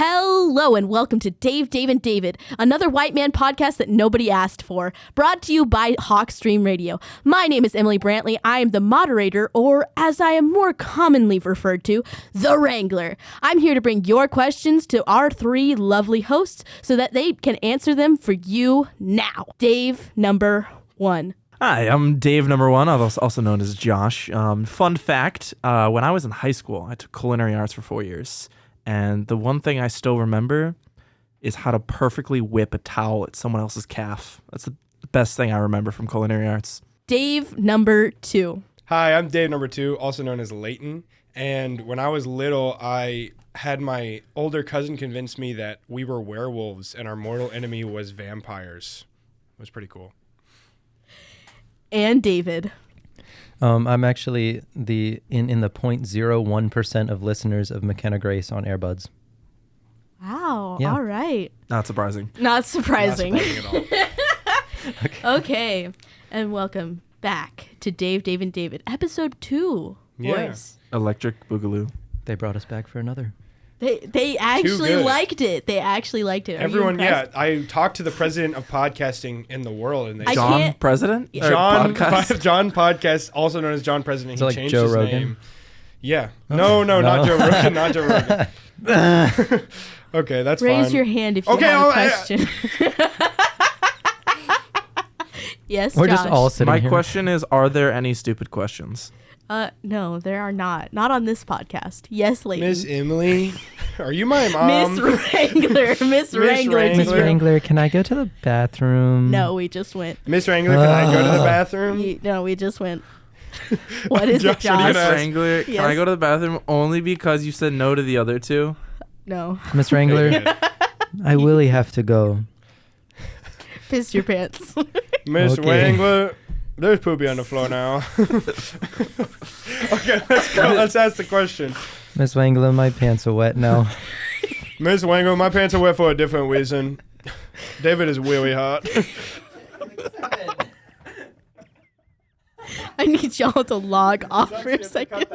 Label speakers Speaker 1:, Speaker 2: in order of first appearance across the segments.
Speaker 1: Hello and welcome to Dave, and David, another white man podcast that nobody asked for, brought to you by Hawkstream Radio. My name is Emilee Brantley. I am the moderator, or as I am more commonly referred to, the Wrangler. I'm here to bring your questions to our three lovely hosts so that they can answer them for you now. Dave number 1.
Speaker 2: Hi, I'm Dave number 1, also known as Josh. Fun fact, when I was in high school, I took culinary arts for 4 years. And the one thing I still remember is how to perfectly whip a towel at someone else's calf. That's the best thing I remember from culinary arts.
Speaker 1: Dave number 2.
Speaker 3: Hi, I'm Dave number 2, also known as Layton. And when I was little, I had my older cousin convince me that we were werewolves and our mortal enemy was vampires. It was pretty cool.
Speaker 1: And David.
Speaker 4: I'm actually in the 0.01% of listeners of McKenna Grace on Airbuds.
Speaker 1: Wow.
Speaker 4: Yeah.
Speaker 1: All right.
Speaker 2: Not surprising.
Speaker 1: Not surprising.
Speaker 3: Not surprising at all.
Speaker 1: Okay. And welcome back to Dave, and David, episode 2.
Speaker 3: Yeah.
Speaker 1: Boys.
Speaker 2: Electric Boogaloo.
Speaker 4: They brought us back for another.
Speaker 1: They actually
Speaker 3: good.
Speaker 1: liked it. They actually liked it. Are you
Speaker 3: Everyone,
Speaker 1: impressed?
Speaker 3: I talked to the president of podcasting in the world, and they
Speaker 1: I
Speaker 2: John
Speaker 1: can't-
Speaker 2: President? Or
Speaker 3: John
Speaker 2: podcast?
Speaker 3: John Podcast, also known as John President.
Speaker 4: So
Speaker 3: He
Speaker 4: like
Speaker 3: changed
Speaker 4: Joe
Speaker 3: his
Speaker 4: Rogan?
Speaker 3: name. Yeah. No, not Joe Rogan. Not Joe Rogan. Okay, that's fine.
Speaker 1: Raise your hand if you
Speaker 3: Okay,
Speaker 1: have a
Speaker 3: oh,
Speaker 1: question. Yes,
Speaker 4: We're
Speaker 1: Josh.
Speaker 4: just all sitting
Speaker 2: My
Speaker 4: here.
Speaker 2: question is, are there any stupid questions?
Speaker 1: No, there are not. Not on this podcast. Yes, lady.
Speaker 3: Miss Emilee, are you my mom?
Speaker 1: Miss Wrangler. Miss Wrangler.
Speaker 3: Wrangler.
Speaker 4: Miss Wrangler, can I go to the bathroom?
Speaker 1: No, we just went.
Speaker 3: Miss Wrangler, can I go to the bathroom?
Speaker 1: No, we just went. What is it,
Speaker 3: Josh, what are you
Speaker 1: Josh?
Speaker 3: gonna ask?
Speaker 2: Wrangler, can
Speaker 1: Yes.
Speaker 2: I go to the bathroom only because you said no to the other two?
Speaker 1: No.
Speaker 4: Miss Wrangler, I really have to go.
Speaker 1: Pissed your pants.
Speaker 3: Miss
Speaker 4: Okay.
Speaker 3: Wrangler, there's poopy on the floor now. Okay, let's go. Let's ask the question.
Speaker 4: Miss Wrangler, my pants are wet now.
Speaker 3: Miss Wrangler, my pants are wet for a different reason. David is really hot.
Speaker 1: I need y'all to log off for a second.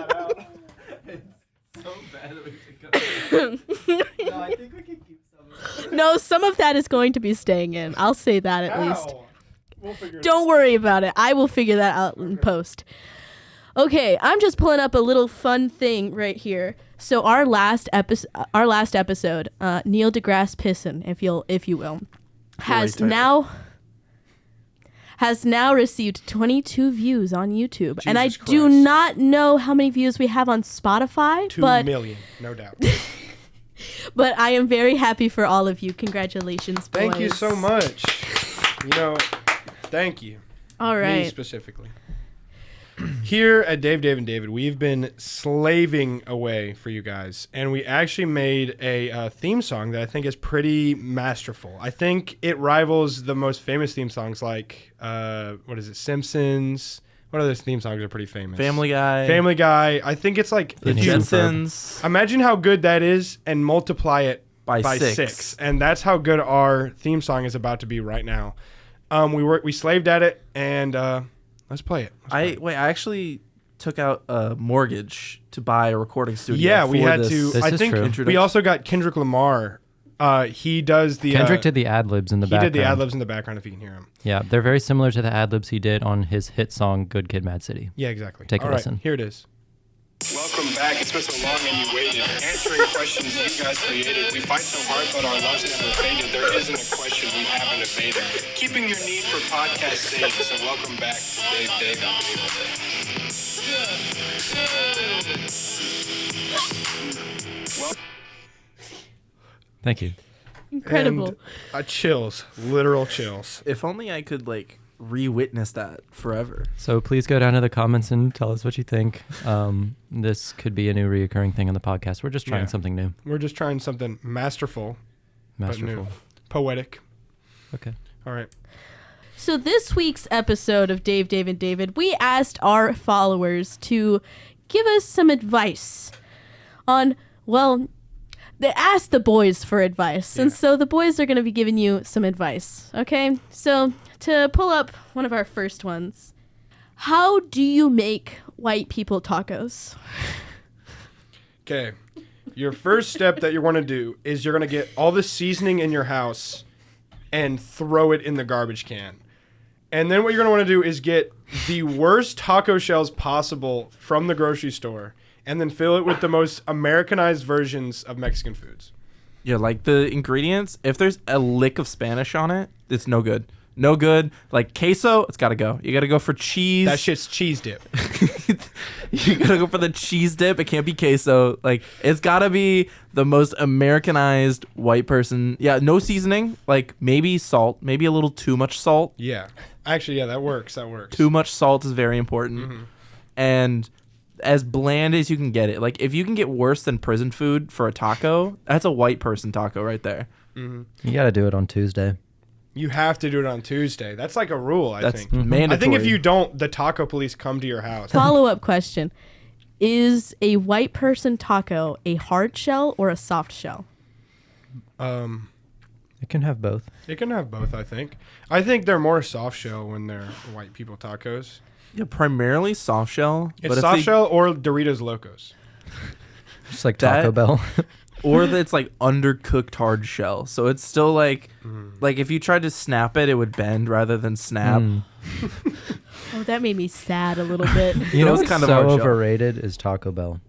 Speaker 1: No, some of that is going to be staying in. I'll say that at least.
Speaker 3: Ow. We'll figure it
Speaker 1: Don't worry about it. I will figure that out in post. Okay, I'm just pulling up a little fun thing right here. So our last episode, Neil deGrasse Pisson, if you will, has
Speaker 2: title.
Speaker 1: now received 22 views on YouTube, and I
Speaker 3: Jesus
Speaker 1: do
Speaker 3: Christ.
Speaker 1: not know how many views we have on Spotify,
Speaker 3: 2
Speaker 1: but
Speaker 3: million, no doubt.
Speaker 1: but I am very happy for all of you. Congratulations, boys.
Speaker 3: Thank you so much. Thank you.
Speaker 1: All
Speaker 3: Me
Speaker 1: right.
Speaker 3: specifically. Here at Dave, and David, we've been slaving away for you guys, and we actually made a theme song that I think is pretty masterful. I think it rivals the most famous theme songs like, Simpsons. What other theme songs are pretty famous?
Speaker 2: Family Guy.
Speaker 3: Family Guy. I think it's like,
Speaker 2: The
Speaker 4: Phineas and Ferb.
Speaker 2: Jetsons.
Speaker 3: imagine how good that is and multiply it
Speaker 2: By
Speaker 3: by
Speaker 2: six.
Speaker 3: 6. And that's how good our theme song is about to be right now. We slaved at it, and let's play it.
Speaker 2: I actually took out a mortgage to buy a recording studio.
Speaker 3: Yeah, we
Speaker 2: for
Speaker 3: had
Speaker 2: this
Speaker 3: to.
Speaker 4: This
Speaker 3: I
Speaker 4: is
Speaker 3: think
Speaker 4: true.
Speaker 3: we also got Kendrick Lamar. He does the
Speaker 4: Kendrick did the ad-libs in the
Speaker 3: he
Speaker 4: background.
Speaker 3: did the ad libs in the background if you can hear him.
Speaker 4: Yeah, they're very similar to the ad-libs he did on his hit song, Good Kid, Mad City.
Speaker 3: Yeah, exactly.
Speaker 4: Take a
Speaker 3: All right,
Speaker 4: listen.
Speaker 3: Here it is. Welcome back. It's been so long and you waited. Answering questions you guys created. We fight so hard, but our love's never faded. There isn't a question we haven't evaded. Keeping your need for podcast safe. So welcome back to Dave, and David. Well,
Speaker 4: Thank you.
Speaker 1: Incredible.
Speaker 3: and, chills, literal chills.
Speaker 2: If only I could re-witness that forever.
Speaker 4: So please go down to the comments and tell us what you think. This could be a new reoccurring thing on the podcast. We're just trying
Speaker 3: Yeah.
Speaker 4: something new.
Speaker 3: We're just trying something masterful, but new,
Speaker 4: Masterful.
Speaker 3: poetic.
Speaker 4: Okay.
Speaker 3: All right.
Speaker 1: So this week's episode of Dave, and David, we asked our followers to give us some advice on, well, they asked the boys for advice. And so the boys are going to be giving you some advice. Okay? So to pull up one of our first ones, how do you make white people tacos?
Speaker 3: Okay. Your first step that you want to do is you're going to get all the seasoning in your house and throw it in the garbage can. And then what you're going to want to do is get the worst taco shells possible from the grocery store and then fill it with the most Americanized versions of Mexican foods.
Speaker 2: Yeah, like the ingredients, if there's a lick of Spanish on it, it's no good. No good. Like queso, it's got to go. You got to go for cheese.
Speaker 3: That shit's cheese dip.
Speaker 2: You got to go for the cheese dip. It can't be queso. Like, it's got to be the most Americanized white person. Yeah, no seasoning. Like, maybe salt. Maybe a little too much salt.
Speaker 3: Yeah. Actually, yeah, that works. That works.
Speaker 2: Too much salt is very important.
Speaker 3: Mm-hmm.
Speaker 2: And as bland as you can get it. Like, if you can get worse than prison food for a taco, that's a white person taco right there.
Speaker 3: Mm-hmm.
Speaker 4: You got to do it on Tuesday.
Speaker 3: You have to do it on Tuesday. That's like a rule, I
Speaker 2: That's
Speaker 3: think.
Speaker 2: mandatory.
Speaker 3: I think if you don't, the taco police come to your house.
Speaker 1: Follow-up question. Is a white person taco a hard shell or a soft shell?
Speaker 4: It can have both.
Speaker 3: It can have both, I think. I think they're more soft shell when they're white people tacos.
Speaker 2: Yeah, primarily soft shell.
Speaker 3: It's soft shell or Doritos Locos.
Speaker 4: Just like Taco
Speaker 2: That-
Speaker 4: Bell.
Speaker 2: Or it's like undercooked hard shell. So it's still like if you tried to snap it, it would bend rather than snap.
Speaker 1: Oh, that made me sad a little bit.
Speaker 4: You know
Speaker 2: Those
Speaker 4: what's
Speaker 2: kind of
Speaker 4: so
Speaker 2: hard shell.
Speaker 4: overrated is Taco Bell.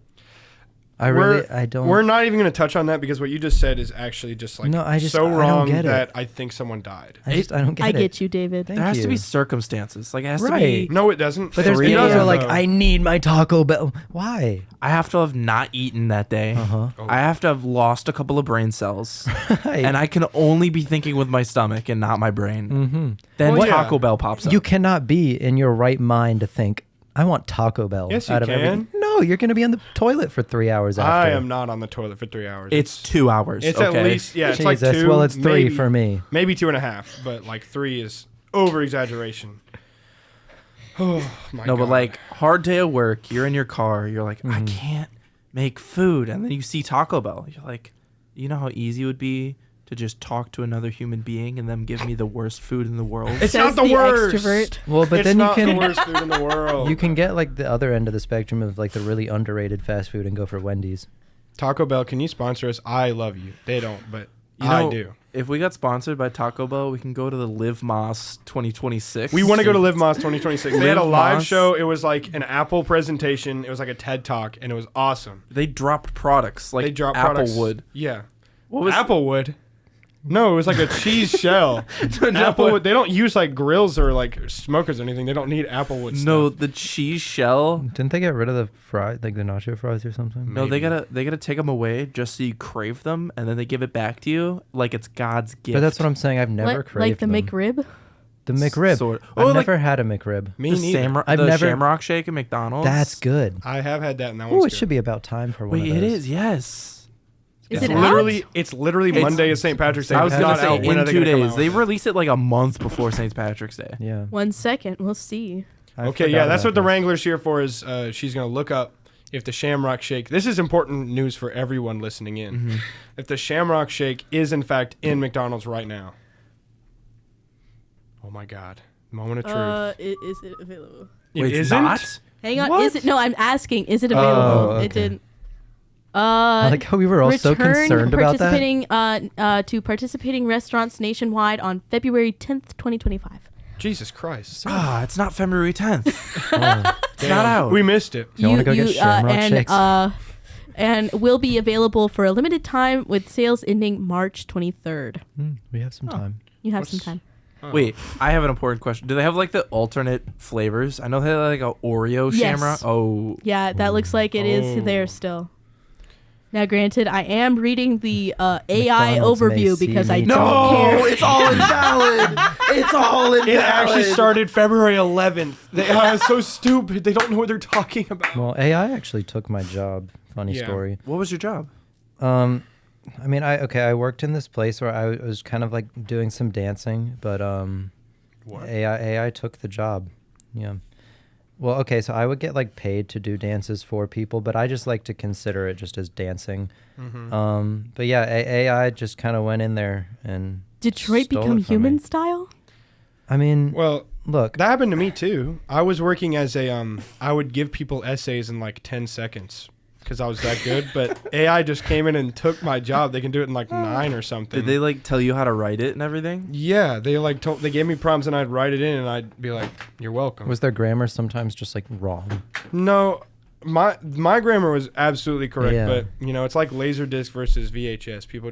Speaker 4: I don't.
Speaker 3: We're not even going to touch on that because what you just said is actually just like
Speaker 4: No, I
Speaker 3: so
Speaker 4: don't
Speaker 3: wrong
Speaker 4: get it.
Speaker 3: that I think someone died.
Speaker 4: I don't get
Speaker 1: I
Speaker 4: it.
Speaker 1: get you, David.
Speaker 4: Thank
Speaker 2: There has to
Speaker 4: you.
Speaker 2: be circumstances. Like it has to
Speaker 4: Right.
Speaker 2: be.
Speaker 3: No, it doesn't.
Speaker 4: But there's
Speaker 2: Three
Speaker 4: people
Speaker 2: days
Speaker 4: who are like,
Speaker 3: though.
Speaker 4: I need my Taco Bell. Why?
Speaker 2: I have to have not eaten that day.
Speaker 4: Uh-huh.
Speaker 3: Oh.
Speaker 2: I have to have lost a couple of brain cells,
Speaker 4: Right.
Speaker 2: and I can only be thinking with my stomach and not my brain.
Speaker 4: Mm-hmm.
Speaker 2: Then
Speaker 3: Well, yeah.
Speaker 2: Taco Bell pops up.
Speaker 4: You cannot be in your right mind to think, I want Taco Bell.
Speaker 3: Yes, you
Speaker 4: out of
Speaker 3: can.
Speaker 4: everything. No, you're going to be on the toilet for 3 hours after.
Speaker 3: I am not on the toilet for 3 hours.
Speaker 2: It's 2 hours.
Speaker 3: It's
Speaker 2: okay?
Speaker 3: at least, yeah, it's like
Speaker 4: Jesus,
Speaker 3: 2.
Speaker 4: well, it's 3
Speaker 3: maybe,
Speaker 4: for me.
Speaker 3: Maybe 2.5, but like 3 is over exaggeration. Oh, my
Speaker 2: No,
Speaker 3: God.
Speaker 2: but like hard day at work, you're in your car, you're like, I
Speaker 4: Mhm.
Speaker 2: can't make food, and then you see Taco Bell. You're like, you know how easy it would be to just talk to another human being and them give me the worst food in the world.
Speaker 3: It's
Speaker 1: Says
Speaker 3: not the worst.
Speaker 1: extrovert.
Speaker 4: Well, but
Speaker 3: It's
Speaker 4: then you
Speaker 3: not the
Speaker 4: can
Speaker 3: worst food in the world.
Speaker 4: you can get like the other end of the spectrum of like the really underrated fast food and go for Wendy's.
Speaker 3: Taco Bell, can you sponsor us? I love you. They don't, but
Speaker 2: You know,
Speaker 3: I do.
Speaker 2: If we got sponsored by Taco Bell, we can go to the Live Moss 2026.
Speaker 3: We want to go to Live Moss 2026. They had a
Speaker 2: Live
Speaker 3: live
Speaker 2: Moss.
Speaker 3: show. It was like an Apple presentation. It was like a TED Talk, and it was awesome.
Speaker 2: They dropped products like
Speaker 3: They dropped products.
Speaker 2: Applewood.
Speaker 3: Yeah.
Speaker 2: What was
Speaker 3: Applewood? No, it was like a cheese shell. Applewood. They don't use like grills or like smokers or anything. They don't need Applewood
Speaker 2: No,
Speaker 3: stuff.
Speaker 2: the cheese shell.
Speaker 4: Didn't they get rid of the fries, like the nacho fries or something?
Speaker 2: No, they
Speaker 3: Maybe.
Speaker 2: gotta take them away just so you crave them, and then they give it back to you like it's God's gift.
Speaker 4: But that's what I'm saying. I've never
Speaker 1: Like
Speaker 4: craved
Speaker 1: the
Speaker 4: them.
Speaker 1: McRib?
Speaker 4: The McRib.
Speaker 2: Sort-
Speaker 4: I've
Speaker 2: Oh, like
Speaker 4: never had a McRib.
Speaker 3: Me
Speaker 2: the,
Speaker 3: neither.
Speaker 4: I've
Speaker 2: the
Speaker 4: never-
Speaker 2: Shamrock Shake at McDonald's.
Speaker 4: That's good.
Speaker 3: I have had that, and that
Speaker 4: Oh,
Speaker 3: one's
Speaker 4: it
Speaker 3: good.
Speaker 4: should be about time for one
Speaker 2: Wait,
Speaker 4: of
Speaker 2: it
Speaker 4: those.
Speaker 2: is. Yes.
Speaker 1: Is
Speaker 3: It's
Speaker 1: it
Speaker 3: literally,
Speaker 1: out?
Speaker 3: it's literally
Speaker 2: It's-
Speaker 3: Monday is St. Patrick's Day.
Speaker 2: I was
Speaker 3: It's
Speaker 2: gonna
Speaker 3: not
Speaker 2: say
Speaker 3: out. When are
Speaker 2: in
Speaker 3: they
Speaker 2: 2
Speaker 3: gonna come
Speaker 2: days.
Speaker 3: out?
Speaker 2: They released it like a month before St. Patrick's Day.
Speaker 4: Yeah.
Speaker 1: 1 second. We'll see.
Speaker 4: I
Speaker 3: Okay,
Speaker 4: forgot
Speaker 3: yeah, that's
Speaker 4: about
Speaker 3: what the
Speaker 4: this.
Speaker 3: Wrangler's here for. Is she's gonna look up if the Shamrock Shake. This is important news for everyone listening in.
Speaker 2: Mm-hmm.
Speaker 3: If the Shamrock Shake is in fact in McDonald's right now. Oh my God! Moment of truth.
Speaker 1: Is it available?
Speaker 2: Wait,
Speaker 3: It
Speaker 2: it's
Speaker 3: isn't?
Speaker 2: not?
Speaker 1: Hang on.
Speaker 3: What?
Speaker 1: Is it? No, I'm asking. Is it available?
Speaker 4: okay.
Speaker 1: It didn't.
Speaker 4: I like how we were all so
Speaker 1: Return
Speaker 4: concerned about that.
Speaker 1: to participating restaurants nationwide on February 10th, 2025.
Speaker 3: Jesus Christ!
Speaker 2: Ah, it's not February 10th.
Speaker 4: Oh.
Speaker 2: It's not out.
Speaker 3: We missed it.
Speaker 4: You wanna go get Shamrock Shakes?
Speaker 1: And will be available for a limited time with sales ending March 23rd.
Speaker 4: We have some time.
Speaker 1: You have
Speaker 3: What's-
Speaker 1: some time.
Speaker 3: Oh.
Speaker 2: Wait, I have an important question. Do they have like the alternate flavors? I know they have like a Oreo
Speaker 1: Yes.
Speaker 2: Shamrock. Oh,
Speaker 1: Yeah, that looks like it is
Speaker 3: Oh.
Speaker 1: there still. Now, granted, I am reading the AI
Speaker 4: McDonald's may
Speaker 1: overview
Speaker 4: see
Speaker 1: because I
Speaker 4: me.
Speaker 1: don't care.
Speaker 2: it's all invalid. It's all invalid.
Speaker 3: It actually started February 11th. They are so stupid. They don't know what they're talking about.
Speaker 4: Well, AI actually took my job. Funny
Speaker 3: Yeah.
Speaker 4: story.
Speaker 2: What was your job?
Speaker 4: I mean, I worked in this place where I was kind of like doing some dancing, but
Speaker 3: What?
Speaker 4: AI took the job. Yeah. Well, okay, so I would get like paid to do dances for people, but I just like to consider it just as dancing.
Speaker 3: Mm-hmm.
Speaker 4: But yeah, AI just kind of went in there and
Speaker 1: Detroit
Speaker 4: stole
Speaker 1: become
Speaker 4: it from
Speaker 1: human
Speaker 4: me.
Speaker 1: style?
Speaker 4: I mean,
Speaker 3: Well,
Speaker 4: look,
Speaker 3: that happened to me too. I was working as a I would give people essays in like 10 seconds because I was that good, but AI just came in and took my job. They can do it in like 9 or something.
Speaker 2: Did they like tell you how to write it and everything?
Speaker 3: Yeah, they they gave me prompts and I'd write it in and I'd be like, "You're welcome."
Speaker 4: Was their grammar sometimes just like wrong?
Speaker 3: No, my grammar was absolutely correct,
Speaker 4: Yeah.
Speaker 3: but it's like Laserdisc versus VHS. People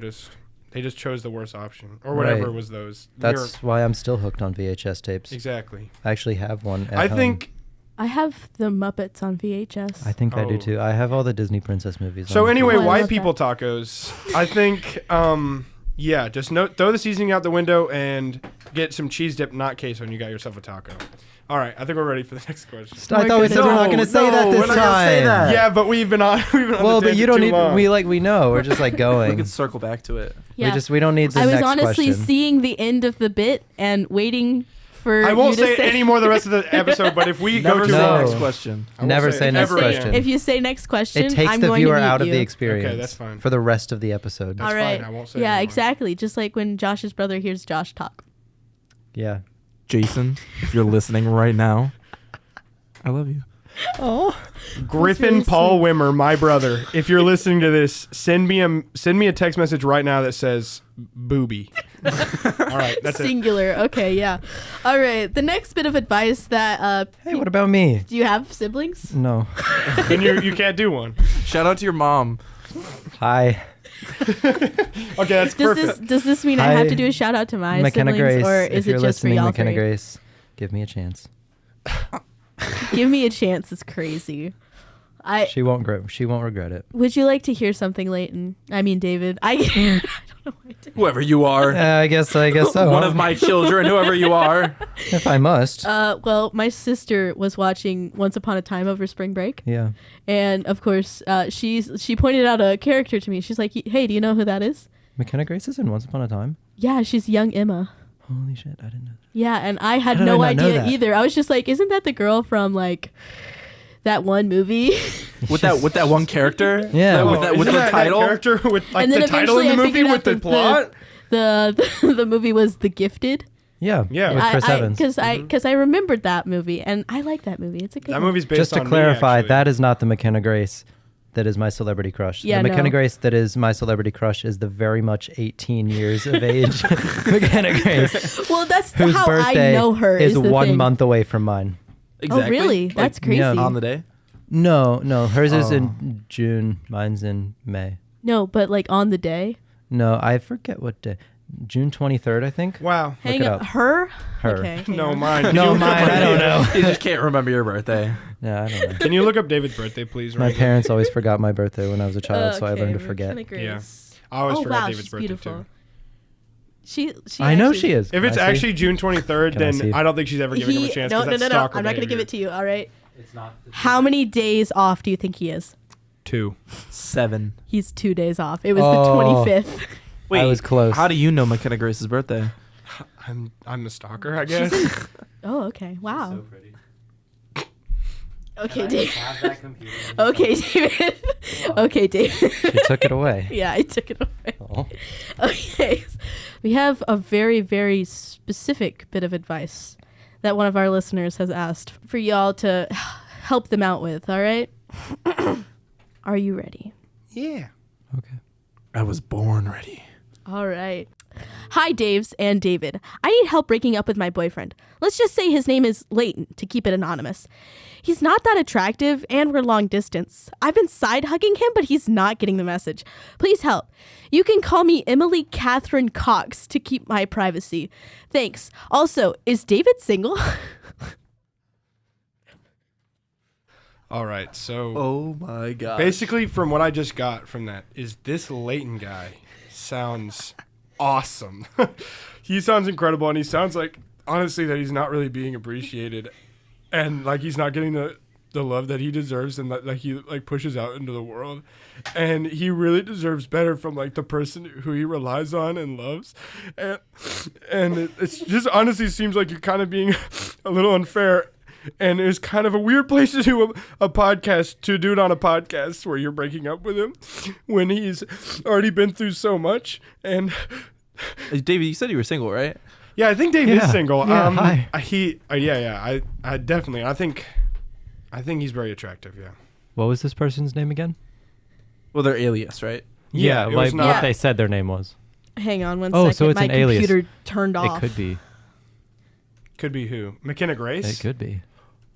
Speaker 3: they just chose the worst option or whatever
Speaker 4: Right.
Speaker 3: was those.
Speaker 4: That's why I'm still hooked on VHS tapes.
Speaker 3: exactly.
Speaker 4: I actually have one at
Speaker 3: I
Speaker 4: home.
Speaker 3: think
Speaker 1: I have the Muppets on VHS.
Speaker 4: I think I do
Speaker 3: Oh.
Speaker 4: too. I have all the Disney princess movies.
Speaker 3: so.
Speaker 4: on
Speaker 3: Anyway,
Speaker 1: Oh, I
Speaker 3: white
Speaker 1: love
Speaker 3: people tacos. I think, yeah, just throw the seasoning out the window and get some cheese dip, not queso, and you got yourself a taco. All right, I think we're ready for the next question.
Speaker 4: I thought we said we're not going to say that this
Speaker 2: we're not gonna say
Speaker 4: time.
Speaker 2: that.
Speaker 3: Yeah, but we've been on.
Speaker 4: Well, but you don't need.
Speaker 3: Long.
Speaker 4: We know. We're just like
Speaker 2: We
Speaker 4: going.
Speaker 2: can circle back to it.
Speaker 1: Yeah.
Speaker 4: We don't need the
Speaker 1: I was
Speaker 4: next
Speaker 1: honestly
Speaker 4: question.
Speaker 1: seeing the end of the bit and waiting for
Speaker 3: I won't
Speaker 1: you to
Speaker 3: say it anymore the rest of the episode, but if we
Speaker 2: Never
Speaker 3: go
Speaker 2: say
Speaker 3: too
Speaker 2: the
Speaker 3: long,
Speaker 2: next question.
Speaker 3: I won't
Speaker 4: Never
Speaker 3: say
Speaker 4: say
Speaker 3: it
Speaker 4: next
Speaker 3: ever
Speaker 4: question.
Speaker 3: again.
Speaker 1: If you say next question,
Speaker 4: It takes
Speaker 1: I'm
Speaker 4: the
Speaker 1: going
Speaker 4: viewer
Speaker 1: to mute
Speaker 4: out of
Speaker 1: you.
Speaker 4: the experience.
Speaker 3: Okay, that's fine.
Speaker 4: For the rest of the episode.
Speaker 3: That's
Speaker 1: All right.
Speaker 3: fine, I won't say
Speaker 1: yeah,
Speaker 3: anymore.
Speaker 1: exactly. Just like when Josh's brother hears Josh talk.
Speaker 4: Yeah.
Speaker 2: Jason, if you're listening right now, I love you.
Speaker 1: Oh,
Speaker 3: Griffin
Speaker 1: really
Speaker 3: Paul Wimmer, my brother. If you're listening to this, send me a text message right now that says booby. All right, that's it.
Speaker 1: singular. Okay, yeah. All right. The next bit of advice that
Speaker 4: Hey, what about me?
Speaker 1: do you have siblings?
Speaker 4: No.
Speaker 3: Then you can't do one.
Speaker 2: Shout out to your mom.
Speaker 4: Hi.
Speaker 3: Okay, that's perfect.
Speaker 1: Does this mean I have
Speaker 4: Hi,
Speaker 1: to do a shout out to my
Speaker 4: McKenna
Speaker 1: siblings,
Speaker 4: Grace.
Speaker 1: or
Speaker 4: If
Speaker 1: is
Speaker 4: you're
Speaker 1: it just for
Speaker 4: listening,
Speaker 1: y'all
Speaker 4: McKenna
Speaker 1: three?
Speaker 4: Grace, give me a chance.
Speaker 1: Give me a chance. It's crazy.
Speaker 4: She won't regret it.
Speaker 1: Would you like to hear something, Layton? I mean, David. I don't know why I did.
Speaker 2: Whoever you are.
Speaker 4: I guess so.
Speaker 2: One of my children, whoever you are.
Speaker 4: If I must.
Speaker 1: Well, my sister was watching Once Upon a Time over spring break,
Speaker 4: Yeah.
Speaker 1: and of course, she pointed out a character to me. She's like, "Hey, do you know who that is?"
Speaker 4: McKenna Grace is in Once Upon a Time.
Speaker 1: Yeah, she's young Emma.
Speaker 4: Holy shit, I didn't know that.
Speaker 1: Yeah, and I had
Speaker 4: How did
Speaker 1: no
Speaker 4: I not know
Speaker 1: idea
Speaker 4: that?
Speaker 1: either. I was just like, "Isn't that the girl from like that one movie?"
Speaker 2: With that one character?
Speaker 4: Yeah.
Speaker 2: With
Speaker 3: Isn't
Speaker 2: the
Speaker 3: that
Speaker 2: title?
Speaker 3: character with like
Speaker 1: And then
Speaker 3: the title in the
Speaker 1: eventually I
Speaker 3: movie
Speaker 1: figured
Speaker 3: with
Speaker 1: out
Speaker 3: the
Speaker 1: that
Speaker 3: plot.
Speaker 1: the movie was The Gifted.
Speaker 4: Yeah.
Speaker 3: Yeah.
Speaker 4: With Chris Evans.
Speaker 1: Because I remembered that movie, and I like that movie. It's a good
Speaker 3: That
Speaker 1: one.
Speaker 3: movie's based
Speaker 4: Just to
Speaker 3: on me,
Speaker 4: clarify,
Speaker 3: actually.
Speaker 4: that is not the McKenna Grace that is my celebrity crush.
Speaker 1: Yeah,
Speaker 4: the McKenna
Speaker 1: no.
Speaker 4: Grace that is my celebrity crush is the very much 18 years of age McKenna Grace,
Speaker 1: Well, that's
Speaker 4: whose
Speaker 1: how I
Speaker 4: birthday
Speaker 1: know her.
Speaker 4: is
Speaker 1: the
Speaker 4: 1
Speaker 1: thing.
Speaker 4: month away from mine.
Speaker 2: Exactly.
Speaker 1: Oh, really?
Speaker 2: Like,
Speaker 1: That's crazy.
Speaker 4: yeah.
Speaker 2: on the day?
Speaker 4: No, hers is
Speaker 2: Oh.
Speaker 4: in June. Mine's in May.
Speaker 1: No, but like on the day.
Speaker 4: No, I forget what day. June 23rd, I think.
Speaker 3: Wow.
Speaker 1: Hang
Speaker 4: it
Speaker 1: up.
Speaker 4: up.
Speaker 1: Her?
Speaker 4: Her.
Speaker 1: Okay. hang
Speaker 3: No,
Speaker 1: on.
Speaker 3: mine.
Speaker 4: No, mine. I don't know.
Speaker 2: You just can't remember your birthday.
Speaker 4: Yeah, I don't know.
Speaker 3: Can you look up David's birthday, please?
Speaker 4: My
Speaker 3: right now?
Speaker 4: parents always forgot my birthday when I was a child, so I
Speaker 1: Okay,
Speaker 4: learned to
Speaker 1: we're
Speaker 4: forget.
Speaker 1: kinda Grace.
Speaker 3: I always
Speaker 1: Oh
Speaker 3: forgot
Speaker 1: wow,
Speaker 3: David's
Speaker 1: she's
Speaker 3: birthday
Speaker 1: beautiful.
Speaker 3: too.
Speaker 1: She
Speaker 4: I know
Speaker 1: actually-
Speaker 4: she is.
Speaker 3: If
Speaker 4: Can
Speaker 3: it's
Speaker 4: I see?
Speaker 3: actually June 23rd,
Speaker 4: Can I
Speaker 3: then
Speaker 4: see?
Speaker 3: I don't think she's ever giving him a chance.
Speaker 1: No,
Speaker 3: 'cause
Speaker 1: no,
Speaker 3: that's
Speaker 1: no, no.
Speaker 3: stalker
Speaker 1: I'm not gonna give
Speaker 3: behavior.
Speaker 1: it to you. All right.
Speaker 4: It's not.
Speaker 1: How many days off do you think he is?
Speaker 3: 2.
Speaker 2: 7.
Speaker 1: He's 2 days off. It was
Speaker 4: Oh.
Speaker 1: the 25th.
Speaker 2: Wait,
Speaker 4: I was close.
Speaker 2: How do you know McKenna Grace's birthday?
Speaker 3: I'm the stalker, I guess.
Speaker 1: Oh, okay. Wow.
Speaker 4: pretty.
Speaker 1: Okay, David. Okay, David. Okay, David.
Speaker 4: She took it away.
Speaker 1: Yeah, I took it away.
Speaker 4: Oh.
Speaker 1: Okay. We have a very, very specific bit of advice that one of our listeners has asked for y'all to help them out with, all right? Are you ready?
Speaker 3: Yeah.
Speaker 4: Okay.
Speaker 2: I was born ready.
Speaker 1: All right. Hi, Daves and David. I need help breaking up with my boyfriend. Let's just say his name is Layton to keep it anonymous. He's not that attractive and we're long distance. I've been side hugging him, but he's not getting the message. Please help. You can call me Emilee Catherine Cox to keep my privacy. Thanks. Also, is David single?
Speaker 3: All right. So
Speaker 2: Oh my god.
Speaker 3: basically, from what I just got from that, is this Layton guy sounds awesome. He sounds incredible, and he sounds like, honestly, that he's not really being appreciated, and like he's not getting the love that he deserves, and that like he like pushes out into the world, and he really deserves better from like the person who he relies on and loves, and it's just honestly seems like you're kind of being a little unfair. And it's kind of a weird place to do a podcast, to do it on a podcast where you're breaking up with him when he's already been through so much. And
Speaker 2: David, you said you were single, right?
Speaker 3: yeah, I think Dave
Speaker 4: Yeah.
Speaker 3: is single.
Speaker 4: Yeah, hi.
Speaker 3: I definitely, I think he's very attractive. Yeah.
Speaker 4: What was this person's name again?
Speaker 2: Well, they're alias, right?
Speaker 3: Yeah, it was
Speaker 4: like
Speaker 3: not-
Speaker 4: what they said their name was.
Speaker 1: Hang on one
Speaker 4: Oh,
Speaker 1: second.
Speaker 4: so it's
Speaker 1: My
Speaker 4: an alias.
Speaker 1: computer turned off.
Speaker 4: It could be.
Speaker 3: Could be who? McKenna Grace?
Speaker 4: It could be.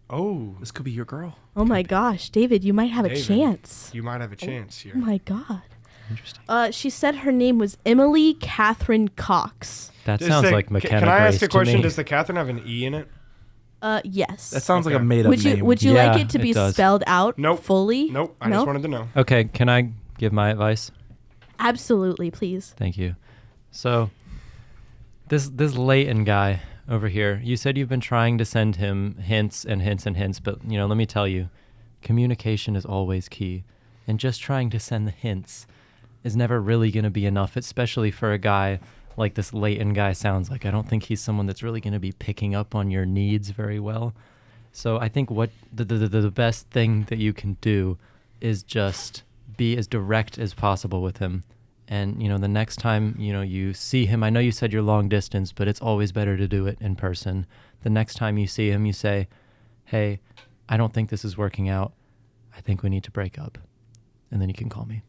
Speaker 3: Oh,
Speaker 2: This could be your girl.
Speaker 1: Oh my gosh, David, you might have a
Speaker 3: David.
Speaker 1: chance.
Speaker 3: you might have a chance here.
Speaker 1: Oh my god.
Speaker 4: Interesting.
Speaker 1: She said her name was Emilee Catherine Cox.
Speaker 4: That
Speaker 3: Does
Speaker 4: sounds
Speaker 3: the-
Speaker 4: like McKenna
Speaker 3: Can I
Speaker 4: Grace
Speaker 3: ask a
Speaker 4: to
Speaker 3: question?
Speaker 4: me.
Speaker 3: Does the Catherine have an E in it?
Speaker 1: Yes.
Speaker 2: That sounds like a
Speaker 3: Okay.
Speaker 2: made-up name.
Speaker 1: Would you
Speaker 4: Yeah,
Speaker 1: like it to
Speaker 4: it
Speaker 1: be
Speaker 4: does.
Speaker 1: spelled out
Speaker 3: Nope.
Speaker 1: fully?
Speaker 3: Nope. I
Speaker 1: No?
Speaker 3: just wanted to know.
Speaker 4: Okay, can I give my advice?
Speaker 1: Absolutely, please.
Speaker 4: Thank you. So, this Layton guy over here, you said you've been trying to send him hints and hints and hints, but let me tell you, communication is always key, and just trying to send the hints is never really going to be enough, especially for a guy like this Layton guy sounds like. I don't think he's someone that's really going to be picking up on your needs very well. So I think what the best thing that you can do is just be as direct as possible with him. And, the next time, you see him, I know you said you're long distance, but it's always better to do it in person. The next time you see him, you say, hey, I don't think this is working out. I think we need to break up. And then you can call me.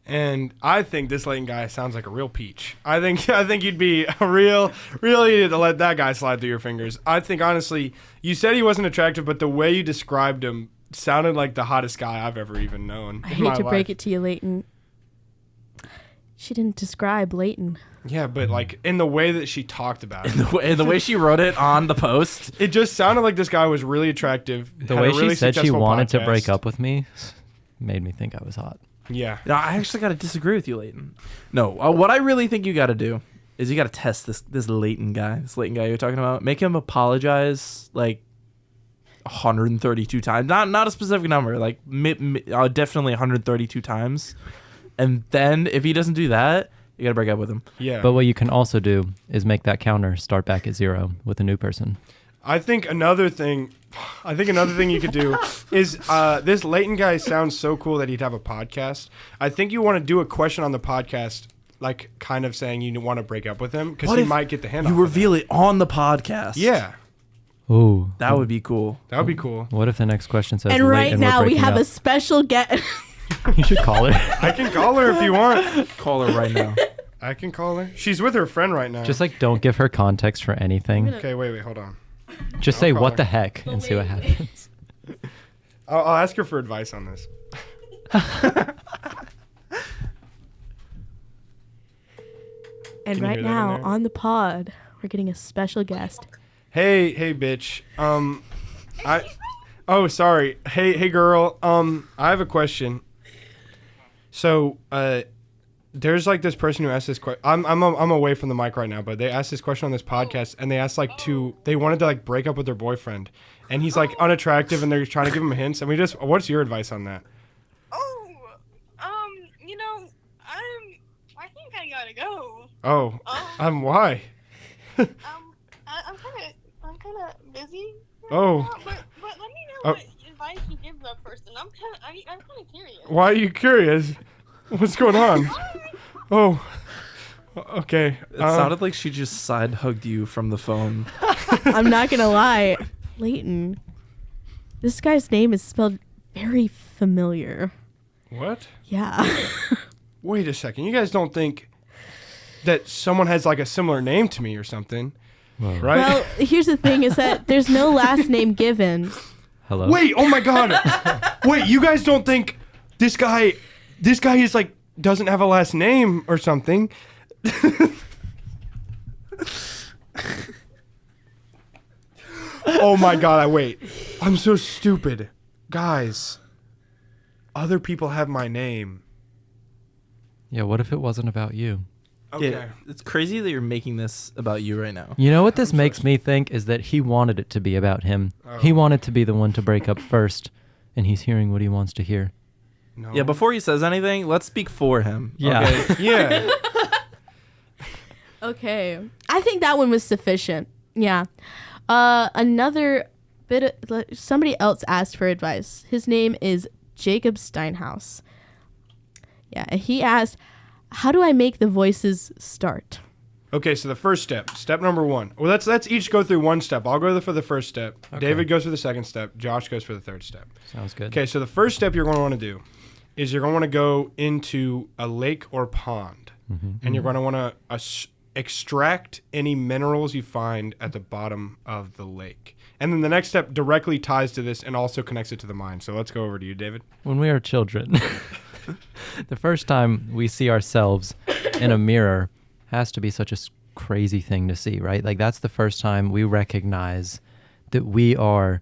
Speaker 3: And I think this Layton guy sounds like a real peach. I think you'd be a real idiot to let that guy slide through your fingers. I think, honestly, you said he wasn't attractive, but the way you described him sounded like the hottest guy I've ever even known.
Speaker 1: I hate to break it to you, Layton. She didn't describe Layton.
Speaker 3: Yeah, but like in the way that she talked about it,
Speaker 2: And the way she wrote it on the post.
Speaker 3: it just sounded like this guy was really attractive.
Speaker 4: The
Speaker 3: had
Speaker 4: way
Speaker 3: a really
Speaker 4: she said she
Speaker 3: successful
Speaker 4: wanted to
Speaker 3: podcast.
Speaker 4: break up with me made me think I was hot.
Speaker 3: Yeah.
Speaker 2: No, I actually got to disagree with you, Layton. No, what I really think you got to do is you got to test this Layton guy you're talking about. Make him apologize like 132 times. Not a specific number, like definitely 132 times. And then if he doesn't do that, you got to break up with him.
Speaker 3: Yeah.
Speaker 4: But what you can also do is make that counter start back at 0 with a new person.
Speaker 3: I think another thing you could do is this Layton guy sounds so cool that he'd have a podcast. I think you want to do a question on the podcast, like kind of saying you want to break up with him because
Speaker 2: What
Speaker 3: he
Speaker 2: if
Speaker 3: might get the hint.
Speaker 2: You
Speaker 3: off of
Speaker 2: reveal it on the podcast.
Speaker 3: Yeah,
Speaker 4: Ooh.
Speaker 2: That would be cool.
Speaker 3: that would be cool.
Speaker 4: What if the next question says,
Speaker 1: And right
Speaker 4: Layton, we're
Speaker 1: now we
Speaker 4: breaking
Speaker 1: have a
Speaker 4: up?
Speaker 1: special guest.
Speaker 4: You should call her.
Speaker 3: I can call her if you want.
Speaker 2: Call her right now.
Speaker 3: I can call her. She's with her friend right now.
Speaker 4: Just like don't give her context for anything.
Speaker 3: Okay, wait, hold on.
Speaker 4: Just
Speaker 3: I'll
Speaker 4: say
Speaker 3: call
Speaker 4: what
Speaker 3: her.
Speaker 4: the heck and see what happens.
Speaker 3: I'll ask her for advice on this.
Speaker 1: And
Speaker 3: Can you
Speaker 1: right
Speaker 3: hear that in
Speaker 1: now
Speaker 3: there?
Speaker 1: on the pod, we're getting a special guest.
Speaker 3: Hey, bitch. Oh, sorry. Hey, girl. I have a question. So, there's like this person who asked this question. I'm away from the mic right now, but they asked this question on this podcast, and they asked they wanted to like break up with their boyfriend, and he's like unattractive, and they're trying to give him hints. And what's your advice on that?
Speaker 5: I think I gotta go.
Speaker 3: Oh,
Speaker 5: Um,
Speaker 3: why?
Speaker 5: I'm kind of busy. right
Speaker 3: Oh.
Speaker 5: now, but let me know
Speaker 3: Oh.
Speaker 5: what advice you give that person. I'm kind of curious.
Speaker 3: Why are you curious? What's going on? Oh, okay.
Speaker 2: It sounded like she just side hugged you from the phone.
Speaker 1: I'm not gonna lie, Layton. This guy's name is spelled very familiar.
Speaker 3: What?
Speaker 1: Yeah.
Speaker 3: Wait a second. You guys don't think that someone has like a similar name to me or something,
Speaker 4: Whoa.
Speaker 3: right?
Speaker 1: Well, here's the thing: is that there's no last name given.
Speaker 4: Hello?
Speaker 3: Wait, oh my god. Wait, you guys don't think this guy is like doesn't have a last name or something? Oh my god, wait. I'm so stupid. Guys, other people have my name.
Speaker 4: Yeah, what if it wasn't about you?
Speaker 3: Okay.
Speaker 2: Yeah, it's crazy that you're making this about you right now.
Speaker 4: You know what this makes me think is that he wanted it to be about him.
Speaker 3: Oh.
Speaker 4: He wanted to be the one to break up first, and he's hearing what he wants to hear.
Speaker 3: No.
Speaker 2: Yeah, before he says anything, let's speak for him.
Speaker 4: Yeah.
Speaker 2: Okay?
Speaker 3: Yeah.
Speaker 1: Okay. I think that one was sufficient. Yeah. Another bit of, somebody else asked for advice. His name is Jacob Steinhaus. Yeah, and he asked, how do I make the voices start?
Speaker 3: Okay, so the first step number 1. Well, let's each go through one step. I'll go for the first step.
Speaker 4: Okay.
Speaker 3: David goes for the second step. Josh goes for the third step.
Speaker 4: Sounds good.
Speaker 3: Okay, so the first step you're going to want to do is you're going to want to go into a lake or pond, and you're going to want to extract any minerals you find at the bottom of the lake. And then the next step directly ties to this and also connects it to the mind. So let's go over to you, David.
Speaker 4: When we are children, the first time we see ourselves in a mirror has to be such a crazy thing to see, right? Like that's the first time we recognize that we are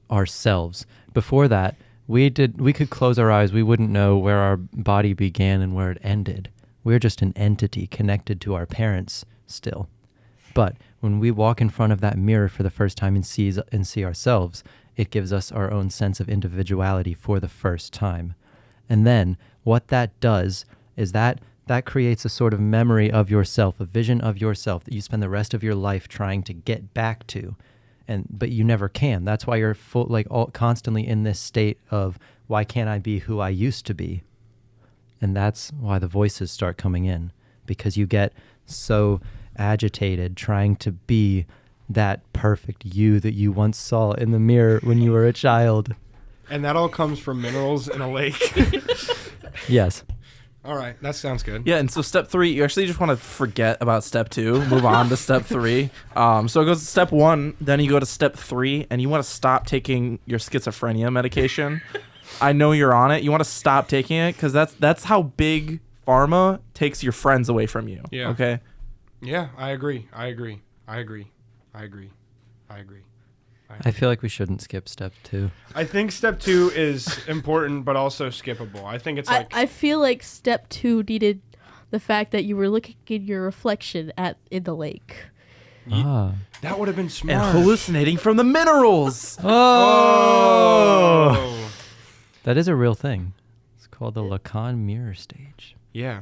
Speaker 4: ourselves. Before that, we could close our eyes. We wouldn't know where our body began and where it ended. We're just an entity connected to our parents still. But when we walk in front of that mirror for the first time and see ourselves, it gives us our own sense of individuality for the first time. And then what that does is that creates a sort of memory of yourself, a vision of yourself that you spend the rest of your life trying to get back to. But you never can. That's why you're constantly in this state of, why can't I be who I used to be? And that's why the voices start coming in, because you get so agitated trying to be that perfect you that you once saw in the mirror when you were a child.
Speaker 3: And that all comes from minerals in a lake.
Speaker 4: Yes.
Speaker 3: All right, that sounds good.
Speaker 2: Yeah, and so step 3, you actually just want to forget about step 2, move on to step 3. So it goes to step 1, then you go to step 3, and you want to stop taking your schizophrenia medication. I know you're on it. You want to stop taking it because that's how big pharma takes your friends away from you.
Speaker 3: Yeah.
Speaker 2: Okay.
Speaker 3: Yeah, I agree. I
Speaker 4: I feel like we shouldn't skip step 2.
Speaker 3: I think step 2 is important, but also skippable. I think it's like
Speaker 1: I feel like step 2 needed the fact that you were looking at your reflection in the lake.
Speaker 3: that would have been smart.
Speaker 2: And hallucinating from the minerals.
Speaker 3: Oh.
Speaker 4: That is a real thing. It's called the Lacan mirror stage.
Speaker 3: Yeah.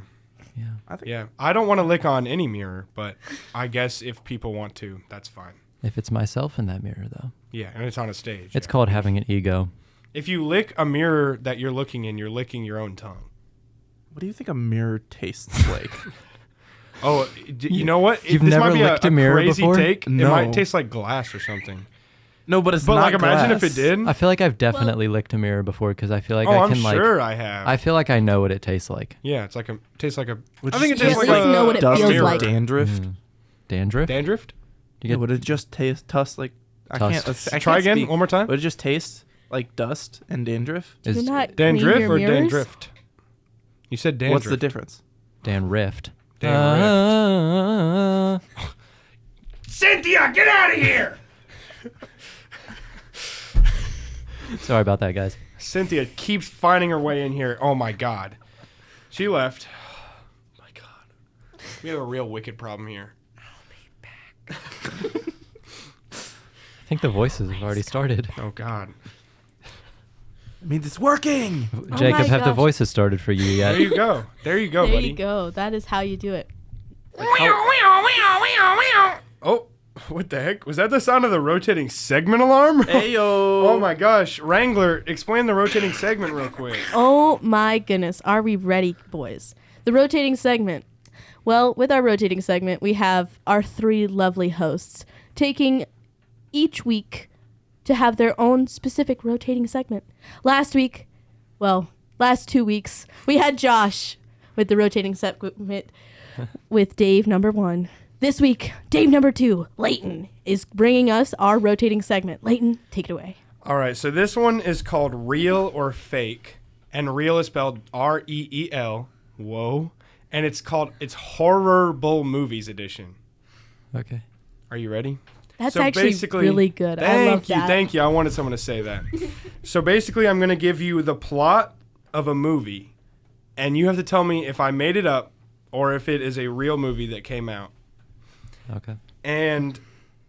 Speaker 4: Yeah.
Speaker 3: I don't want to lick on any mirror, but I guess if people want to, that's fine.
Speaker 4: If it's myself in that mirror, though.
Speaker 3: Yeah, and it's on a stage.
Speaker 4: It's called having an ego.
Speaker 3: If you lick a mirror that you're looking in, you're licking your own tongue.
Speaker 2: What do you think a mirror tastes like?
Speaker 3: Oh, you know what?
Speaker 4: You've
Speaker 3: this
Speaker 4: never
Speaker 3: might be
Speaker 4: licked a mirror
Speaker 3: crazy
Speaker 4: before?
Speaker 3: take.
Speaker 2: No.
Speaker 3: It might taste like glass or something.
Speaker 2: No, but it's
Speaker 3: But
Speaker 2: not
Speaker 3: like, imagine if
Speaker 2: glass.
Speaker 3: it did.
Speaker 4: I feel like I've definitely licked a mirror before because I feel like
Speaker 3: Oh,
Speaker 4: I
Speaker 3: I'm
Speaker 4: can
Speaker 3: sure I have.
Speaker 4: I feel like I know what it tastes like.
Speaker 3: Yeah, it's like tastes like a.
Speaker 2: Would
Speaker 3: I
Speaker 2: you
Speaker 3: think it
Speaker 2: just
Speaker 3: tastes
Speaker 1: at
Speaker 3: like
Speaker 1: least
Speaker 3: a
Speaker 1: know what it
Speaker 2: dust
Speaker 1: feels
Speaker 2: or
Speaker 1: like.
Speaker 2: dandruff?
Speaker 4: Dandruff?
Speaker 3: Dandruff?
Speaker 4: You get
Speaker 2: Would it just taste like? I
Speaker 4: Tusk.
Speaker 2: can't. I
Speaker 3: Try
Speaker 2: can't
Speaker 3: again,
Speaker 2: speak.
Speaker 3: one more time.
Speaker 2: Would it just taste like dust and dandruff?
Speaker 1: Do
Speaker 4: is
Speaker 1: not clean
Speaker 3: Dandruff
Speaker 1: your
Speaker 3: or
Speaker 1: mirrors?
Speaker 3: dandruff? You said dandruff.
Speaker 2: What's the difference?
Speaker 4: Dan Rift.
Speaker 3: Dan Cynthia, get out of here!
Speaker 4: Sorry about that, guys.
Speaker 3: Cynthia keeps finding her way in here. Oh my god. She left. Oh my god. We have a real wicked problem here.
Speaker 4: I think the voices have already started.
Speaker 3: Oh god.
Speaker 2: It means it's working.
Speaker 4: Jacob, have the
Speaker 1: gosh.
Speaker 4: voices started for you yet?
Speaker 3: There you go. There you go,
Speaker 1: There
Speaker 3: buddy.
Speaker 1: you go. That is how you do it.
Speaker 3: Oh, what the heck? Was that the sound of the rotating segment alarm?
Speaker 2: Ayo.
Speaker 3: Oh my gosh. Wrangler, explain the rotating segment real quick.
Speaker 1: Oh my goodness. Are we ready, boys? The rotating segment. Well, with our rotating segment, we have our 3 lovely hosts taking each week to have their own specific rotating segment. Last 2 weeks, we had Josh with the rotating segment with Dave number 1. This week, Dave number 2, Layton, is bringing us our rotating segment. Layton, take it away.
Speaker 3: All right, so this one is called Real or Fake, and real is spelled R-E-E-L. Whoa. And it's Horrible Movies Edition.
Speaker 4: Okay.
Speaker 3: Are you ready?
Speaker 1: That's
Speaker 3: So
Speaker 1: actually
Speaker 3: basically-
Speaker 1: really good. I love that.
Speaker 3: Thank you. I wanted someone to say that. So basically, I'm going to give you the plot of a movie, and you have to tell me if I made it up or if it is a real movie that came out.
Speaker 4: Okay.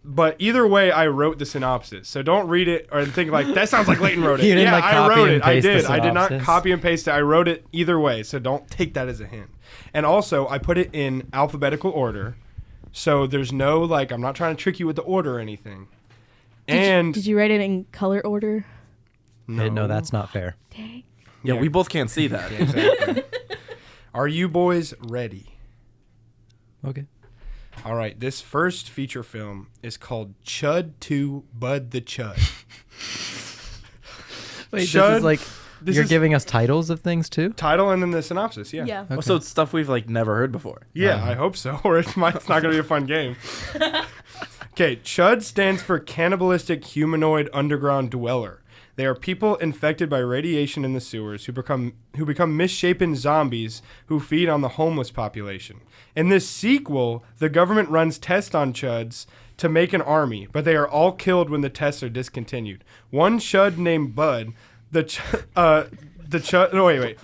Speaker 3: But either way, I wrote the synopsis. So don't read it or think like, that sounds like Layton wrote it.
Speaker 4: You didn't,
Speaker 3: yeah,
Speaker 4: like,
Speaker 3: I
Speaker 4: copy
Speaker 3: wrote
Speaker 4: and
Speaker 3: it. I
Speaker 4: paste the
Speaker 3: did. I did not
Speaker 4: synopsis?
Speaker 3: copy and paste it. I wrote it either way. So don't take that as a hint. And also, I put it in alphabetical order. So there's no, like, I'm not trying to trick you with the order or anything.
Speaker 1: Did you write it in color order?
Speaker 4: No, that's not fair.
Speaker 1: Dang.
Speaker 2: Yeah, we both can't see that.
Speaker 3: Yeah, exactly. Are you boys ready?
Speaker 4: Okay.
Speaker 3: All right, this first feature film is called Chud 2 Bud the Chud.
Speaker 4: Wait,
Speaker 3: Chud-
Speaker 4: this is like
Speaker 3: This
Speaker 4: You're
Speaker 3: is
Speaker 4: giving us titles of things too?
Speaker 3: title and then the synopsis. Yeah.
Speaker 1: Yeah.
Speaker 2: Oh, so it's stuff we've like never heard before.
Speaker 3: Yeah, I hope so, or it's not going to be a fun game. Okay, CHUD stands for Cannibalistic Humanoid Underground Dweller. They are people infected by radiation in the sewers who become misshapen zombies who feed on the homeless population. In this sequel, the government runs tests on CHUDs to make an army, but they are all killed when the tests are discontinued. One CHUD named Bud,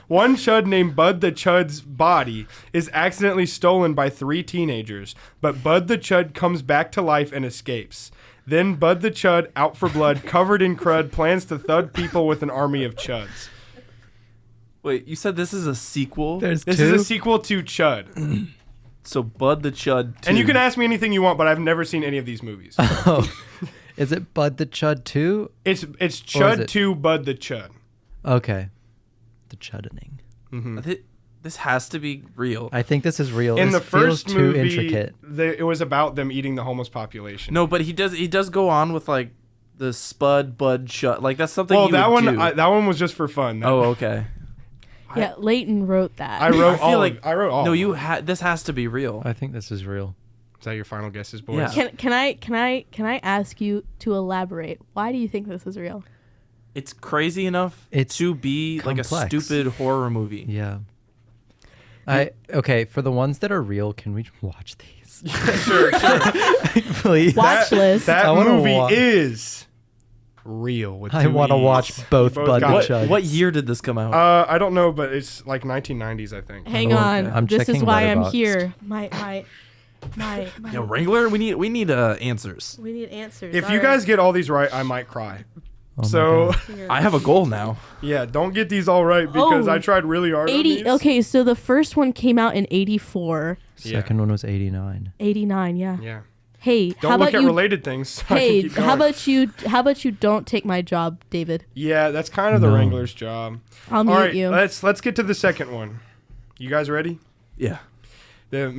Speaker 3: One CHUD named Bud the Chud's body is accidentally stolen by 3 teenagers, but Bud the Chud comes back to life and escapes. Then Bud the Chud, out for blood, covered in crud, plans to thug people with an army of Chuds.
Speaker 2: Wait, you said this is a sequel?
Speaker 4: There's
Speaker 3: This
Speaker 4: two?
Speaker 3: is a sequel to Chud.
Speaker 2: So Bud the Chud 2.
Speaker 3: And you can ask me anything you want, but I've never seen any of these movies.
Speaker 4: Oh. Is it Bud the Chud 2?
Speaker 3: It's
Speaker 4: Or
Speaker 3: Chud
Speaker 4: is it-
Speaker 3: 2 Bud the Chud.
Speaker 4: Okay. The Chudening.
Speaker 2: This has to be real.
Speaker 4: I think this is real.
Speaker 3: In
Speaker 4: This
Speaker 3: the first
Speaker 4: feels too
Speaker 3: movie,
Speaker 4: intricate.
Speaker 3: it was about them eating the homeless population.
Speaker 2: No, but he does go on with like the Spud Bud Chud. Like that's something
Speaker 3: well,
Speaker 2: you
Speaker 3: that
Speaker 2: would
Speaker 3: one
Speaker 2: do.
Speaker 3: that one was just for fun.
Speaker 2: Oh, okay.
Speaker 1: Yeah, Layton wrote that.
Speaker 3: I wrote
Speaker 2: I feel like
Speaker 3: I wrote all.
Speaker 2: No,
Speaker 3: of them.
Speaker 2: this has to be real.
Speaker 4: I think this is real.
Speaker 3: Is that your final guesses, boys?
Speaker 2: Yeah.
Speaker 1: Can I ask you to elaborate? Why do you think this is real?
Speaker 2: It's crazy enough
Speaker 4: It's
Speaker 2: to be like a
Speaker 4: complex.
Speaker 2: stupid horror movie.
Speaker 4: Yeah. Okay, for the ones that are real, can we watch these?
Speaker 3: Sure.
Speaker 4: Please.
Speaker 1: Watch list.
Speaker 3: That
Speaker 4: I wanna
Speaker 3: movie
Speaker 4: wa-
Speaker 3: is real. With
Speaker 4: I
Speaker 3: two
Speaker 4: want to
Speaker 3: E's.
Speaker 4: watch both
Speaker 3: Both
Speaker 4: Bud
Speaker 3: got
Speaker 4: the
Speaker 3: it.
Speaker 4: Chuds.
Speaker 2: What year did this come out?
Speaker 3: I don't know, but it's like 1990s, I think.
Speaker 1: Hang
Speaker 2: Oh,
Speaker 1: on.
Speaker 2: okay.
Speaker 4: I'm
Speaker 1: This is
Speaker 4: checking
Speaker 1: why I'm
Speaker 4: Letterboxd.
Speaker 1: here. My
Speaker 2: Yeah, Wrangler, we need answers.
Speaker 1: we need answers.
Speaker 3: If
Speaker 1: All
Speaker 3: you
Speaker 1: right.
Speaker 3: guys get all these right, I might cry.
Speaker 4: Oh my
Speaker 3: So
Speaker 4: God.
Speaker 1: Here.
Speaker 2: I have a goal now.
Speaker 3: yeah, don't get these all right because
Speaker 1: Oh.
Speaker 3: I tried really hard. on
Speaker 1: 80
Speaker 3: these.
Speaker 1: okay, so the first one came out in 84.
Speaker 3: Yeah.
Speaker 4: Second one was 89.
Speaker 1: 89, yeah.
Speaker 3: Yeah.
Speaker 1: Hey,
Speaker 3: Don't
Speaker 1: how
Speaker 3: look
Speaker 1: about
Speaker 3: at
Speaker 1: you
Speaker 3: related things. so I can
Speaker 1: Hey,
Speaker 3: keep
Speaker 1: how
Speaker 3: going.
Speaker 1: about you don't take my job, David?
Speaker 3: Yeah, that's kind of the
Speaker 4: No.
Speaker 3: Wrangler's job.
Speaker 1: I'll
Speaker 3: All
Speaker 1: mute
Speaker 3: right,
Speaker 1: you.
Speaker 3: let's get to the second one. You guys ready?
Speaker 2: Yeah.
Speaker 3: This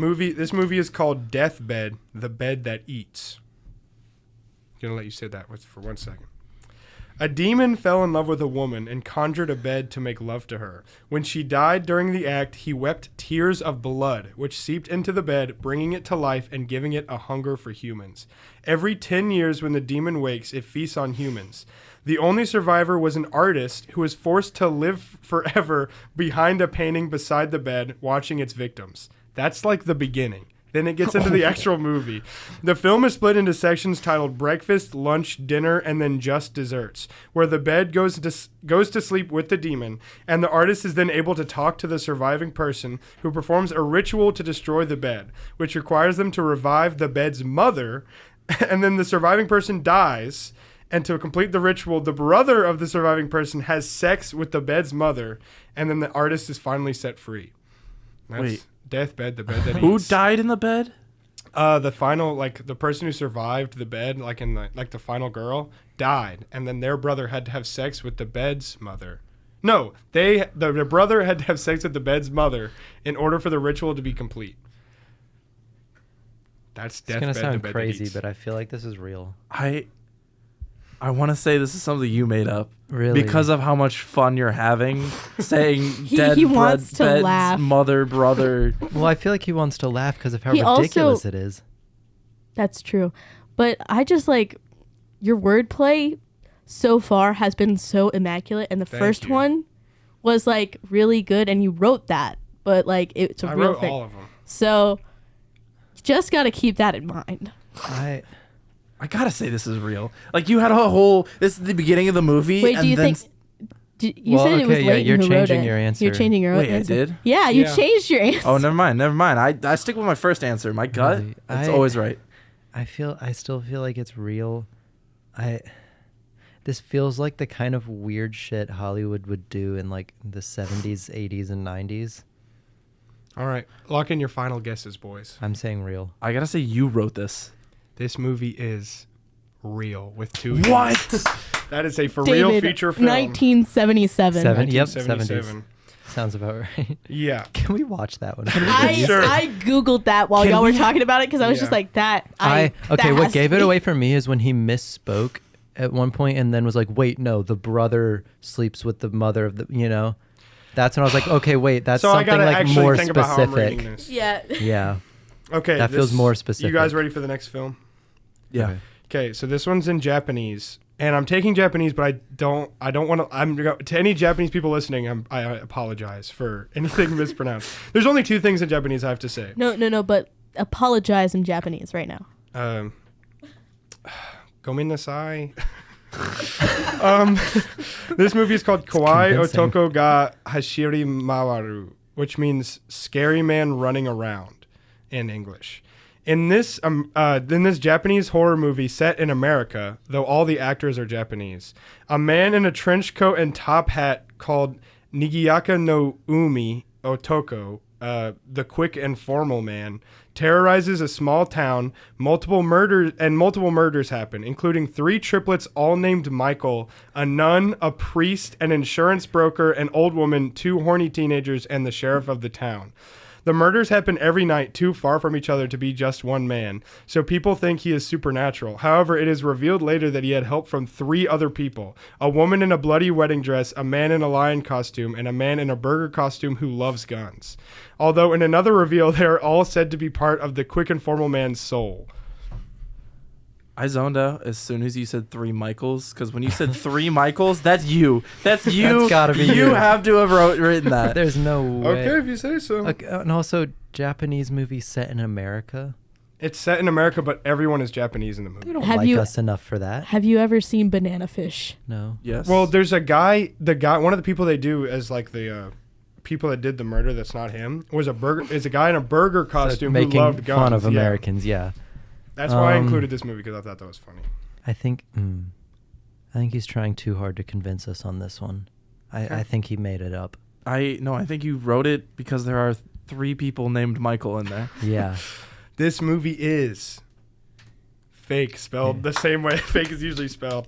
Speaker 3: movie is called Deathbed: The Bed That Eats. I'm gonna let you say that for 1 second. A demon fell in love with a woman and conjured a bed to make love to her. When she died during the act, he wept tears of blood, which seeped into the bed, bringing it to life and giving it a hunger for humans. Every 10 years, when the demon wakes, it feasts on humans. The only survivor was an artist who was forced to live forever behind a painting beside the bed, watching its victims. That's like the beginning. Then it gets into the actual movie. The film is split into sections titled Breakfast, Lunch, Dinner, and then Just Desserts, where the bed goes to sleep with the demon, and the artist is then able to talk to the surviving person, who performs a ritual to destroy the bed, which requires them to revive the bed's mother, and then the surviving person dies. And to complete the ritual, the brother of the surviving person has sex with the bed's mother, and then the artist is finally set free. That's
Speaker 2: Wait.
Speaker 3: Deathbed, the bed that
Speaker 2: Who
Speaker 3: eats.
Speaker 2: died in the bed?
Speaker 3: The final, like the person who survived the bed, like in the final girl, died, and then their brother had to have sex with the bed's mother. No, the brother had to have sex with the bed's mother in order for the ritual to be complete. That's
Speaker 4: It's going
Speaker 3: Deathbed,
Speaker 4: to
Speaker 3: the
Speaker 4: sound
Speaker 3: bed
Speaker 4: crazy,
Speaker 3: that eats.
Speaker 4: but I feel like this is real.
Speaker 2: I want to say this is something you made up.
Speaker 4: Really?
Speaker 2: Because of how much fun you're having saying
Speaker 1: He
Speaker 2: dead
Speaker 1: wants to
Speaker 2: bed's
Speaker 1: laugh.
Speaker 2: mother, brother.
Speaker 4: Well, I feel like he wants to laugh because of how
Speaker 1: He also-
Speaker 4: ridiculous it is.
Speaker 1: That's true. But I just like your wordplay so far has been so immaculate, and the
Speaker 3: Thank
Speaker 1: first
Speaker 3: you.
Speaker 1: one was like really good, and you wrote that, but like it's a
Speaker 3: I
Speaker 1: real
Speaker 3: wrote
Speaker 1: thing.
Speaker 3: all of them.
Speaker 1: So you just got to keep that in mind.
Speaker 2: I gotta say this is real. Like you had a whole. This is the beginning of the movie.
Speaker 1: Wait,
Speaker 2: and
Speaker 1: do you
Speaker 2: then
Speaker 1: think? You
Speaker 4: Well,
Speaker 1: said it was
Speaker 4: okay, yeah,
Speaker 1: Layton
Speaker 4: you're
Speaker 1: who wrote
Speaker 4: changing
Speaker 1: it.
Speaker 4: your answer.
Speaker 1: You're changing your
Speaker 2: Wait, I
Speaker 1: answer.
Speaker 2: did?
Speaker 1: Yeah, you
Speaker 3: Yeah.
Speaker 1: changed your answer.
Speaker 2: Oh, never mind. I stick with my first answer. My gut.
Speaker 4: Really?
Speaker 2: That's
Speaker 4: I-
Speaker 2: always right.
Speaker 4: I still feel like it's real. This feels like the kind of weird shit Hollywood would do in like the 70s, 80s, and 90s.
Speaker 3: All right, lock in your final guesses, boys.
Speaker 4: I'm saying real.
Speaker 2: I gotta say you wrote this.
Speaker 3: This movie is real with two E's.
Speaker 2: What?
Speaker 3: That is a for real
Speaker 1: David,
Speaker 3: feature film.
Speaker 1: 1977.
Speaker 4: Yep,
Speaker 3: 1977.
Speaker 4: 70s. Sounds about right.
Speaker 3: Yeah.
Speaker 4: Can we watch that one?
Speaker 3: Sure.
Speaker 1: I googled that while
Speaker 2: Can
Speaker 1: y'all were
Speaker 2: we-
Speaker 1: talking about it because I was
Speaker 3: Yeah.
Speaker 1: just like that.
Speaker 4: Okay,
Speaker 1: that
Speaker 4: what
Speaker 1: has
Speaker 4: gave
Speaker 1: to
Speaker 4: it
Speaker 1: be-
Speaker 4: away for me is when he misspoke at one point and then was like, wait, no, the brother sleeps with the mother of the, you know? That's when I was like, okay, wait, that's
Speaker 3: So I
Speaker 4: something
Speaker 3: gotta
Speaker 4: like
Speaker 3: actually
Speaker 4: more
Speaker 3: think about how I'm reading
Speaker 4: specific.
Speaker 3: this.
Speaker 1: Yeah.
Speaker 4: Yeah.
Speaker 3: Okay.
Speaker 4: That feels more specific.
Speaker 3: You guys ready for the next film?
Speaker 2: Yeah.
Speaker 4: Okay.
Speaker 3: Okay, so this one's in Japanese, and I'm taking Japanese, but I don't want to. To any Japanese people listening, I apologize for anything mispronounced. There's only two things in Japanese I have to say.
Speaker 1: No, but apologize in Japanese right now.
Speaker 3: Gomen nasai. This movie is called Kawaii
Speaker 4: convincing.
Speaker 3: Otoko ga Hashiri Mawaru, which means scary man running around in English. In this Japanese horror movie set in America, though all the actors are Japanese, a man in a trench coat and top hat called Nigiyaka no Umi Otoko, the quick and formal man, terrorizes a small town. Multiple murders happen, including 3 triplets all named Michael, a nun, a priest, an insurance broker, an old woman, 2 horny teenagers, and the sheriff of the town. The murders happen every night, too far from each other to be just one man, so people think he is supernatural. However, it is revealed later that he had help from 3 other people: a woman in a bloody wedding dress, a man in a lion costume, and a man in a burger costume who loves guns. Although in another reveal, they are all said to be part of the quick and formal man's soul.
Speaker 2: I zoned out as soon as you said 3 Michaels, because when you said 3 Michaels, that's you. That's you.
Speaker 4: That's gotta be
Speaker 2: you.
Speaker 4: you.
Speaker 2: Have to have written that.
Speaker 4: There's no way.
Speaker 3: Okay, if you say so.
Speaker 4: And also, Japanese movie set in America.
Speaker 3: It's set in America, but everyone is Japanese in the
Speaker 4: They
Speaker 3: movie.
Speaker 4: don't
Speaker 1: Have
Speaker 4: like
Speaker 1: you-
Speaker 4: us enough for that.
Speaker 1: Have you ever seen Banana Fish?
Speaker 4: No.
Speaker 2: Yes.
Speaker 3: Well, there's a guy, one of the people they do as like the people that did the murder that's not him, is a guy in a burger costume who
Speaker 4: making
Speaker 3: loved guns.
Speaker 4: fun of
Speaker 3: Yeah.
Speaker 4: Americans, yeah.
Speaker 3: That's why I included this movie, because I thought that was funny.
Speaker 4: I think he's trying too hard to convince us on this one. I think he made it up.
Speaker 2: I think you wrote it because there are 3 people named Michael in there.
Speaker 4: Yeah.
Speaker 3: This movie is fake, spelled the same way fake is usually spelled.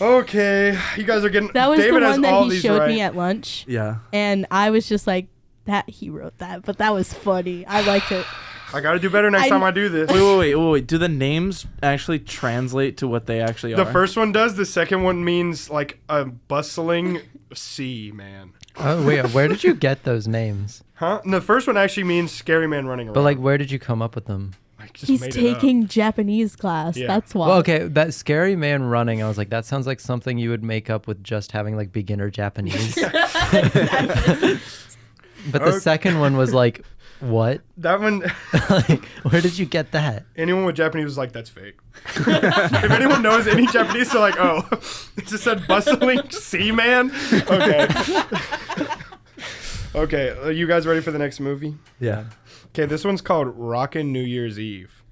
Speaker 3: Okay, you guys are getting.
Speaker 1: That was
Speaker 3: David
Speaker 1: the
Speaker 3: has
Speaker 1: one
Speaker 3: all
Speaker 1: that he
Speaker 3: these
Speaker 1: showed
Speaker 3: right.
Speaker 1: me at lunch,
Speaker 2: Yeah.
Speaker 1: and I was just like, "That he wrote that," but that was funny. I liked it.
Speaker 3: I got to do better next time I do this.
Speaker 2: Wait. Do the names actually translate to what they actually are?
Speaker 3: The first one does. The second one means like a bustling sea man.
Speaker 4: Oh, wait, where did you get those names?
Speaker 3: Huh? And the first one actually means scary man running around.
Speaker 4: But like, where did you come up with them?
Speaker 3: I just
Speaker 1: He's
Speaker 3: made it up.
Speaker 1: taking Japanese class.
Speaker 3: Yeah.
Speaker 1: That's why.
Speaker 4: Well, okay, that scary man running, I was like, that sounds like something you would make up with just having like beginner Japanese. But the second one was like, what?
Speaker 3: That one.
Speaker 4: Like, where did you get that?
Speaker 3: Anyone with Japanese was like, that's fake. If anyone knows any Japanese, they're like, oh, it just said bustling sea man. Okay. Okay, are you guys ready for the next movie?
Speaker 2: Yeah.
Speaker 3: Okay, this one's called Rockin' New Year's Eve.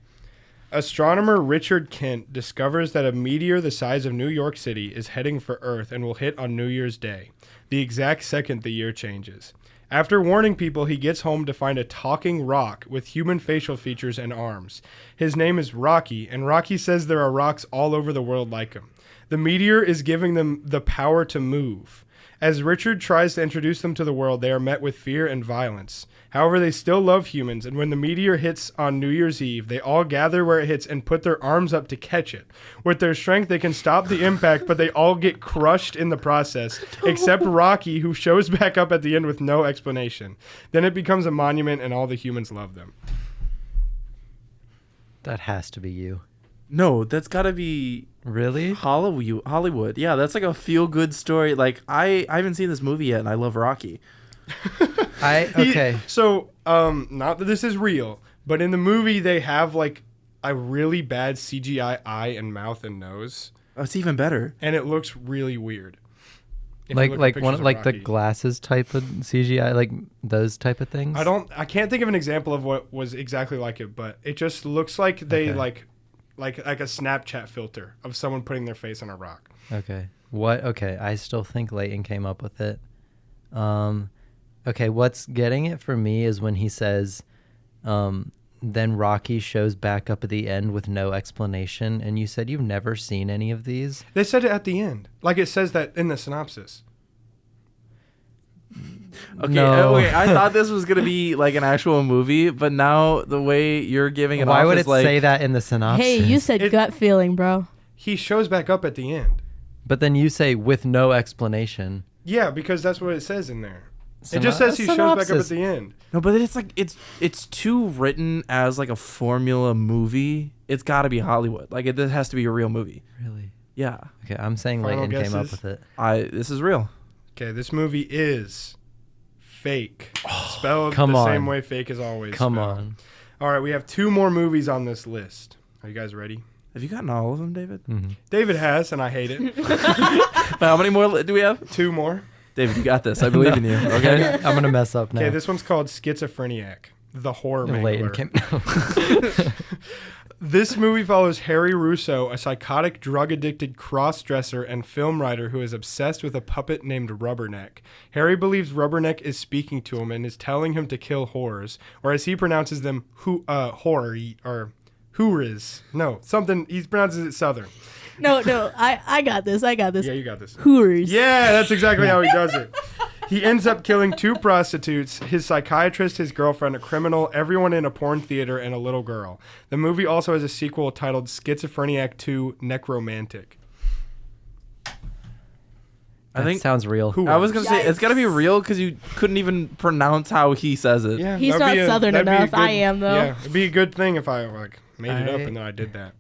Speaker 3: Astronomer Richard Kent discovers that a meteor the size of New York City is heading for Earth and will hit on New Year's Day, the exact second the year changes. After warning people, he gets home to find a talking rock with human facial features and arms. His name is Rocky, and Rocky says there are rocks all over the world like him. The meteor is giving them the power to move. As Richard tries to introduce them to the world, they are met with fear and violence. However, they still love humans, and when the meteor hits on New Year's Eve, they all gather where it hits and put their arms up to catch it. With their strength, they can stop the impact, but they all get crushed in the process, except Rocky, who shows back up at the end with no explanation. Then it becomes a monument, and all the humans love them.
Speaker 4: That has to be you.
Speaker 2: No, that's got to be
Speaker 4: Really?
Speaker 2: Hollywood. Yeah, that's like a feel-good story. Like, I haven't seen this movie yet, and I love Rocky.
Speaker 4: Okay.
Speaker 3: So, not that this is real, but in the movie, they have like a really bad CGI eye and mouth and nose,
Speaker 2: That's even better.
Speaker 3: and it looks really weird. If you
Speaker 4: Like
Speaker 3: look at
Speaker 4: like
Speaker 3: pictures
Speaker 4: one
Speaker 3: of
Speaker 4: like the
Speaker 3: Rocky.
Speaker 4: glasses type of CGI, like those type of things.
Speaker 3: I can't think of an example of what was exactly like it, but it just looks like they
Speaker 4: Okay.
Speaker 3: like a Snapchat filter of someone putting their face on a rock.
Speaker 4: Okay. What? Okay. I still think Layton came up with it. Okay. What's getting it for me is when he says, then Rocky shows back up at the end with no explanation. And you said you've never seen any of these.
Speaker 3: They said it at the end, like it says that in the synopsis.
Speaker 2: Okay,
Speaker 4: No.
Speaker 2: okay. I thought this was gonna be like an actual movie, but now the way you're giving it
Speaker 4: Why
Speaker 2: off
Speaker 4: would
Speaker 2: is
Speaker 4: it
Speaker 2: like,
Speaker 4: say that in the synopsis?
Speaker 1: Hey, you said
Speaker 3: It-
Speaker 1: gut feeling, bro.
Speaker 3: he shows back up at the end.
Speaker 4: But then you say with no explanation.
Speaker 3: Yeah, because that's what it says in there. It
Speaker 4: Syno-
Speaker 3: just says he shows back up at
Speaker 4: synopsis.
Speaker 3: the end.
Speaker 2: No, but it's like it's too written as like a formula movie. It's got to be Hollywood. Like it has to be a real movie.
Speaker 4: Really?
Speaker 2: Yeah.
Speaker 4: Okay, I'm saying
Speaker 3: Final
Speaker 4: Layton came up
Speaker 3: guesses?
Speaker 4: with it.
Speaker 2: This is real.
Speaker 3: Okay, this movie is fake. Spelled
Speaker 4: come
Speaker 3: the
Speaker 4: on.
Speaker 3: same way fake is always
Speaker 4: Come
Speaker 3: spelled.
Speaker 4: on.
Speaker 3: All right, we have 2 more movies on this list. Are you guys ready?
Speaker 2: Have you gotten all of them, David?
Speaker 4: Mhm.
Speaker 3: David has, and I hate it.
Speaker 2: How many more do we have?
Speaker 3: 2 more.
Speaker 2: David, you got this. I believe in you. Okay.
Speaker 4: I'm gonna mess up now.
Speaker 3: Okay, this one's called Schizophreniac, the horror
Speaker 4: Layton
Speaker 3: mangler.
Speaker 4: came.
Speaker 3: This movie follows Harry Russo, a psychotic, drug-addicted cross-dresser and film writer who is obsessed with a puppet named Rubberneck. Harry believes Rubberneck is speaking to him and is telling him to kill whores, or as he pronounces them, whore, or whores. No, something, he pronounces it Southern.
Speaker 1: No, I got this.
Speaker 3: Yeah, you got this.
Speaker 1: Hoors.
Speaker 3: Yeah, that's exactly how he does it. He ends up killing 2 prostitutes, his psychiatrist, his girlfriend, a criminal, everyone in a porn theater, and a little girl. The movie also has a sequel titled Schizophreniac 2 Necromantic.
Speaker 2: I think
Speaker 4: sounds real.
Speaker 3: Who
Speaker 2: I was gonna say it's gotta be
Speaker 1: Yikes.
Speaker 2: real because you couldn't even pronounce how he says it.
Speaker 3: Yeah,
Speaker 1: He's
Speaker 3: that'd be
Speaker 1: not Southern
Speaker 3: that'd be
Speaker 1: enough.
Speaker 3: good-
Speaker 1: I am, though.
Speaker 3: Yeah, it'd be a good thing if I made it up
Speaker 4: I-
Speaker 3: and then I did that.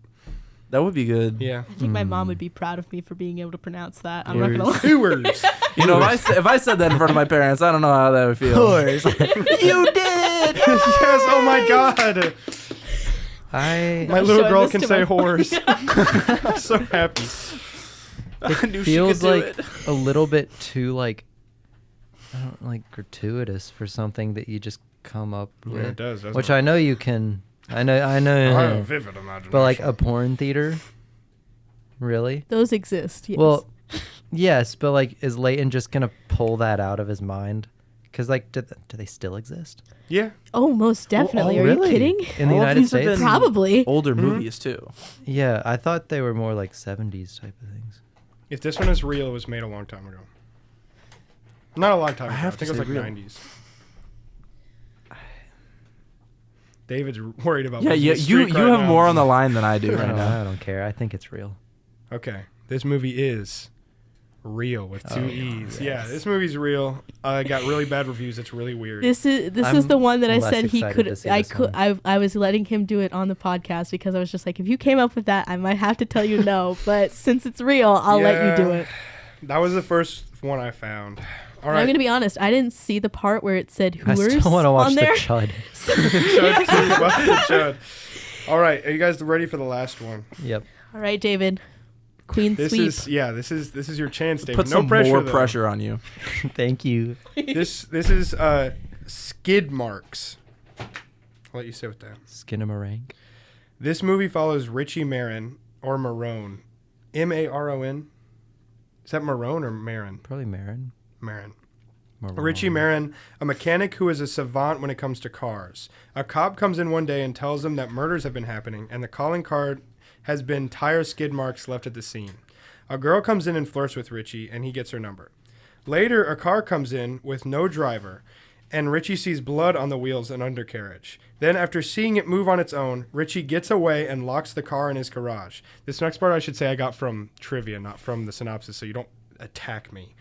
Speaker 2: That would be good.
Speaker 3: Yeah.
Speaker 1: I think my mom would be proud of me for being able to pronounce that. I'm not gonna lie.
Speaker 3: Hooers.
Speaker 2: You know, if I said that in front of my parents, I don't know how that would feel. You did.
Speaker 3: Yes. Oh my God. My
Speaker 1: I'm
Speaker 3: little
Speaker 1: showing
Speaker 3: girl
Speaker 1: this
Speaker 3: can
Speaker 1: to
Speaker 3: say
Speaker 1: my-
Speaker 3: whores. I'm so happy.
Speaker 2: I knew
Speaker 4: Feels
Speaker 2: she could
Speaker 4: like
Speaker 2: do it.
Speaker 4: a little bit too like I don't like gratuitous for something that you just come up
Speaker 3: Yeah,
Speaker 4: with.
Speaker 3: it does. Doesn't
Speaker 4: Which
Speaker 3: it?
Speaker 4: I know you can. I know.
Speaker 3: I have a vivid imagination.
Speaker 4: But like a porn theater, really?
Speaker 1: Those exist. Yes.
Speaker 4: Well, yes, but like, is Layton just gonna pull that out of his mind? Because like, do they still exist?
Speaker 3: Yeah.
Speaker 1: oh, most definitely.
Speaker 4: Oh,
Speaker 1: Are
Speaker 4: really?
Speaker 1: you kidding?
Speaker 4: In the
Speaker 2: All of
Speaker 4: United
Speaker 2: these have
Speaker 4: States?
Speaker 2: been
Speaker 1: Probably.
Speaker 2: older
Speaker 3: Mhm.
Speaker 2: movies too.
Speaker 4: Yeah, I thought they were more like 70s type of things.
Speaker 3: If this one is real, it was made a long time ago. Not a long time
Speaker 2: I
Speaker 3: ago.
Speaker 2: have
Speaker 3: I think
Speaker 2: to
Speaker 3: it was
Speaker 2: say
Speaker 3: like
Speaker 2: real.
Speaker 3: 90s. David's worried about
Speaker 2: Yeah,
Speaker 3: losing
Speaker 2: you
Speaker 3: his
Speaker 2: you
Speaker 3: streak
Speaker 2: you
Speaker 3: right
Speaker 2: have
Speaker 3: now.
Speaker 2: more on the line than I do right
Speaker 4: No,
Speaker 2: now.
Speaker 4: I don't care. I think it's real.
Speaker 3: Okay, this movie is real with 2
Speaker 4: Oh,
Speaker 3: E's.
Speaker 4: yes.
Speaker 3: Yeah, this movie's real. Got really bad reviews. It's really weird.
Speaker 1: This is
Speaker 4: I'm
Speaker 1: the one that I
Speaker 4: less
Speaker 1: said he
Speaker 4: excited
Speaker 1: could.
Speaker 4: to see
Speaker 1: I
Speaker 4: this
Speaker 1: could. I was letting him do it on the podcast because I was just like, if you came up with that, I might have to tell you no. But since it's real, I'll let you do
Speaker 3: Yeah.
Speaker 1: it.
Speaker 3: That was the first one I found. All
Speaker 1: And
Speaker 3: right.
Speaker 1: I'm gonna be honest. I didn't see the part where it said
Speaker 4: I
Speaker 1: "Hoors"
Speaker 4: still want to watch
Speaker 1: on
Speaker 4: the
Speaker 1: there.
Speaker 4: Chud.
Speaker 3: Chud too. Watch the Chud. All right, are you guys ready for the last one?
Speaker 4: Yep.
Speaker 1: All right, David. Queen
Speaker 3: This
Speaker 1: sweep.
Speaker 3: is your chance, David.
Speaker 2: Put
Speaker 3: no
Speaker 2: some
Speaker 3: pressure,
Speaker 2: more
Speaker 3: though.
Speaker 2: pressure on you.
Speaker 4: Thank you.
Speaker 3: This is skid marks. I'll let you sit with that.
Speaker 4: Skinamarink.
Speaker 3: This movie follows Richie Maron or Marone. Maron. Is that Marone or Maron?
Speaker 4: Probably Marin.
Speaker 3: Maron.
Speaker 4: Maron.
Speaker 3: Richie Maron, a mechanic who is a savant when it comes to cars. A cop comes in one day and tells him that murders have been happening, and the calling card has been tire skid marks left at the scene. A girl comes in and flirts with Richie, and he gets her number. Later, a car comes in with no driver, and Richie sees blood on the wheels and undercarriage. Then, after seeing it move on its own, Richie gets away and locks the car in his garage. This next part I should say I got from trivia, not from the synopsis, so you don't attack me.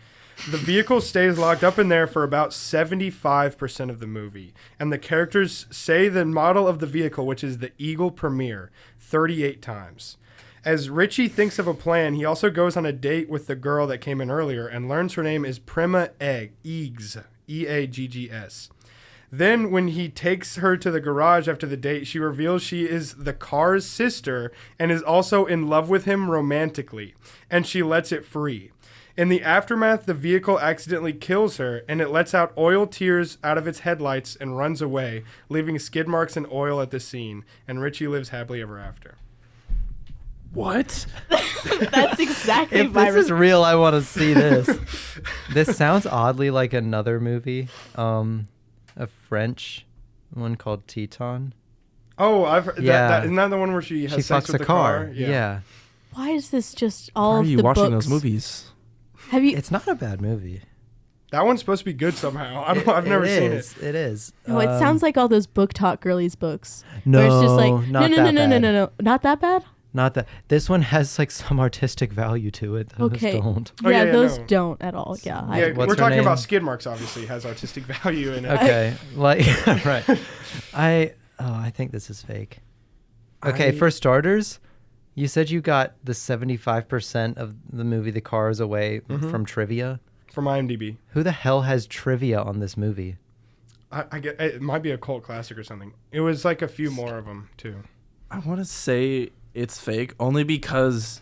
Speaker 3: The vehicle stays locked up in there for about 75% of the movie, and the characters say the model of the vehicle, which is the Eagle Premier, 38 times. As Richie thinks of a plan, he also goes on a date with the girl that came in earlier and learns her name is Prima Eggs, E-A-G-G-S. Then when he takes her to the garage after the date, she reveals she is the car's sister and is also in love with him romantically, and she lets it free. In the aftermath, the vehicle accidentally kills her, and it lets out oil tears out of its headlights and runs away, leaving skid marks and oil at the scene, and Richie lives happily ever after.
Speaker 2: What?
Speaker 1: That's exactly
Speaker 4: If
Speaker 1: my
Speaker 4: this is real, I want to see this. This sounds oddly like another movie, a French one called Teton.
Speaker 3: Oh, I've heard
Speaker 4: Yeah.
Speaker 3: that. Isn't that the one where she has
Speaker 4: She
Speaker 3: sex
Speaker 4: fucks
Speaker 3: with
Speaker 4: a
Speaker 3: the
Speaker 4: car.
Speaker 3: car?
Speaker 4: Yeah.
Speaker 1: Why is this just
Speaker 2: Why
Speaker 1: all
Speaker 2: are
Speaker 1: of
Speaker 2: you
Speaker 1: the
Speaker 2: watching
Speaker 1: books?
Speaker 2: those movies?
Speaker 1: Have you?
Speaker 4: It's not a bad movie.
Speaker 3: That one's supposed to be good somehow. I've never seen it.
Speaker 4: It is.
Speaker 1: No, it sounds like all those book talk girlies books.
Speaker 4: No,
Speaker 1: where it's just like
Speaker 4: not
Speaker 1: no,
Speaker 4: that
Speaker 1: no,
Speaker 4: bad.
Speaker 1: not that bad.
Speaker 4: Not that this one has like some artistic value to it. Those
Speaker 1: Okay.
Speaker 4: don't.
Speaker 3: Oh, yeah,
Speaker 1: those
Speaker 3: no.
Speaker 1: don't at all. Yeah.
Speaker 3: Yeah,
Speaker 4: What's
Speaker 3: we're
Speaker 4: her
Speaker 3: talking
Speaker 4: name?
Speaker 3: about skid marks. Obviously, has artistic value in it.
Speaker 4: Okay, like right. I think this is fake. Okay, for starters, you said you got the 75% of the movie The Cars away from trivia.
Speaker 3: From IMDb.
Speaker 4: Who the hell has trivia on this movie?
Speaker 3: I get it might be a cult classic or something. It was like a few more of them too.
Speaker 2: I want to say it's fake only because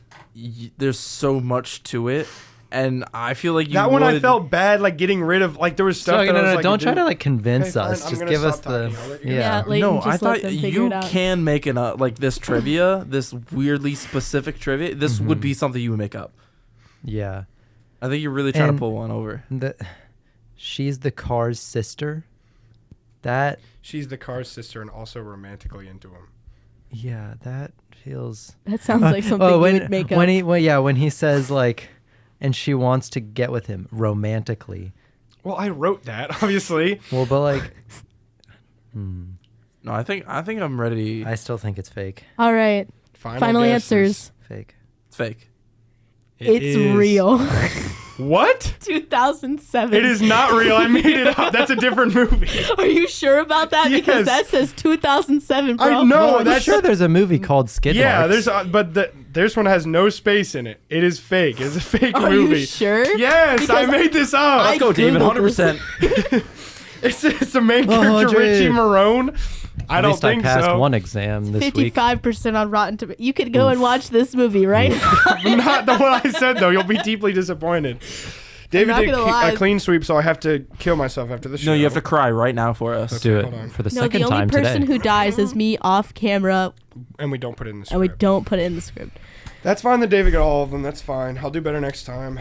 Speaker 2: there's so much to it, and I feel like
Speaker 3: That one I felt bad like getting rid of. Like there was stuff.
Speaker 4: So,
Speaker 3: that I was like,
Speaker 4: don't
Speaker 3: it
Speaker 4: try to
Speaker 3: didn't-
Speaker 4: like convince
Speaker 3: Okay, fine,
Speaker 4: us.
Speaker 3: I'm
Speaker 4: Just
Speaker 3: gonna
Speaker 4: give us
Speaker 3: stop
Speaker 4: the
Speaker 3: talking. I'll let you go.
Speaker 1: Yeah, Layton,
Speaker 2: no,
Speaker 1: just
Speaker 2: I
Speaker 1: let
Speaker 2: thought
Speaker 1: them figure
Speaker 2: you
Speaker 1: it out.
Speaker 2: can make like this trivia, this weirdly specific trivia. This would be something you would make up.
Speaker 4: Yeah.
Speaker 2: I think you're really trying
Speaker 4: And
Speaker 2: to pull one over.
Speaker 4: She's the Cars sister. That
Speaker 3: She's the Car's sister and also romantically into him.
Speaker 4: yeah, that feels.
Speaker 1: That sounds like something you would make up.
Speaker 4: When he says like, and she wants to get with him romantically.
Speaker 3: Well, I wrote that obviously.
Speaker 4: Well, but like,
Speaker 2: No, I think I'm ready.
Speaker 4: I still think it's fake.
Speaker 1: All right. Final
Speaker 3: guesses.
Speaker 1: answers.
Speaker 4: Fake.
Speaker 2: It's fake.
Speaker 3: It
Speaker 1: It's
Speaker 3: is-
Speaker 1: real.
Speaker 3: What?
Speaker 1: 2007.
Speaker 3: It is not real. I made it up. That's a different movie.
Speaker 1: Are you sure about that? Because
Speaker 3: Yes.
Speaker 1: that says 2007, bro.
Speaker 3: I know.
Speaker 4: I'm
Speaker 3: that's
Speaker 4: sure there's a movie called Skid
Speaker 3: Yeah,
Speaker 4: Marks.
Speaker 3: there's this one has no space in it. It is fake. It's a fake
Speaker 1: Are
Speaker 3: movie.
Speaker 1: you sure?
Speaker 3: Yes, I
Speaker 1: Because
Speaker 3: made this up.
Speaker 2: Let's go, David.
Speaker 1: Googled this.
Speaker 2: 100%.
Speaker 3: It's the main character,
Speaker 4: dude.
Speaker 3: Richie Marone. I
Speaker 4: At
Speaker 3: don't
Speaker 4: least
Speaker 3: think
Speaker 4: I passed
Speaker 3: so.
Speaker 4: one exam this week.
Speaker 1: 55% on Rotten Tomatoes. You could go and watch this movie right now.
Speaker 3: Not the one I said though. You'll be deeply disappointed. David
Speaker 1: not
Speaker 3: did
Speaker 1: gonna lie.
Speaker 3: a clean sweep, so I have to kill myself after the show.
Speaker 2: No, you have to cry right now for us.
Speaker 3: Okay.
Speaker 4: Do it
Speaker 3: hold on.
Speaker 4: for the
Speaker 1: No,
Speaker 4: second
Speaker 1: the only
Speaker 4: time
Speaker 1: person
Speaker 4: today.
Speaker 1: who dies is me off camera,
Speaker 3: And we don't put it in the script.
Speaker 1: and we don't put it in the script.
Speaker 3: That's fine that David got all of them. That's fine. I'll do better next time.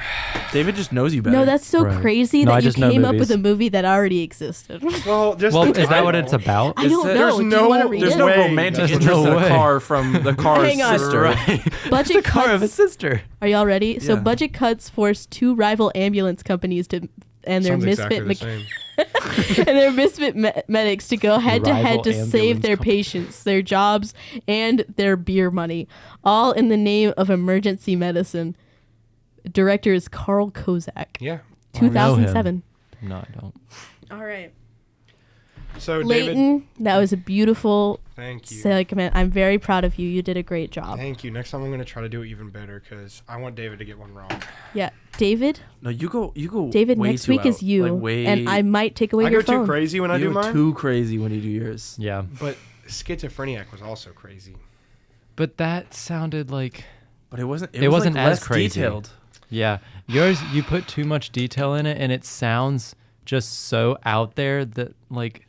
Speaker 2: David just knows you better.
Speaker 1: No, that's so
Speaker 4: Right.
Speaker 1: crazy
Speaker 4: No, I
Speaker 1: that you
Speaker 4: just know
Speaker 1: came up with
Speaker 4: movies.
Speaker 1: a movie that already existed.
Speaker 3: Well, just
Speaker 4: Well,
Speaker 3: the
Speaker 4: is that what
Speaker 3: title.
Speaker 4: it's about?
Speaker 1: I don't
Speaker 2: there-
Speaker 1: know.
Speaker 3: there's
Speaker 1: Do you
Speaker 3: no-
Speaker 1: want to read
Speaker 2: There's
Speaker 1: it?
Speaker 2: no
Speaker 3: way.
Speaker 2: romantic
Speaker 4: There's
Speaker 2: interest
Speaker 4: no
Speaker 2: in a
Speaker 4: way.
Speaker 2: car from the car's
Speaker 1: Hang on.
Speaker 2: sister.
Speaker 4: Right.
Speaker 1: Budget
Speaker 4: the car of his
Speaker 1: cuts.
Speaker 4: sister.
Speaker 1: Are y'all ready? So
Speaker 2: Yeah.
Speaker 1: budget cuts forced two rival ambulance companies and their
Speaker 3: Sounds
Speaker 1: misfit
Speaker 3: exactly the same.
Speaker 1: and their misfit medics to go head to head
Speaker 4: Rival
Speaker 1: to save
Speaker 4: ambulance
Speaker 1: their
Speaker 4: company.
Speaker 1: patients, their jobs, and their beer money, all in the name of emergency medicine. Director is Carl Kozak.
Speaker 3: Yeah.
Speaker 1: 2007.
Speaker 4: No, I don't.
Speaker 1: All right.
Speaker 3: So David,
Speaker 1: Layton, that was a beautiful
Speaker 3: thank you.
Speaker 1: segment. I'm very proud of you. You did a great job.
Speaker 3: Thank you. Next time I'm going to try to do it even better because I want David to get one wrong.
Speaker 1: Yeah. David?
Speaker 2: No, you go.
Speaker 1: David,
Speaker 2: way
Speaker 1: next
Speaker 2: too
Speaker 1: week is
Speaker 2: out.
Speaker 1: you.
Speaker 2: Like, way,
Speaker 1: and I might take away
Speaker 3: I
Speaker 1: your
Speaker 3: go
Speaker 1: phone.
Speaker 3: too crazy when I
Speaker 2: you
Speaker 3: do
Speaker 2: go
Speaker 3: mine.
Speaker 2: too crazy when you do yours.
Speaker 4: Yeah,
Speaker 3: But schizophreniac was also crazy.
Speaker 4: but that sounded like
Speaker 2: But it wasn't.
Speaker 4: It wasn't
Speaker 2: like
Speaker 4: as
Speaker 2: less
Speaker 4: crazy.
Speaker 2: detailed.
Speaker 4: yours. You put too much detail in it, and it sounds just so out there that like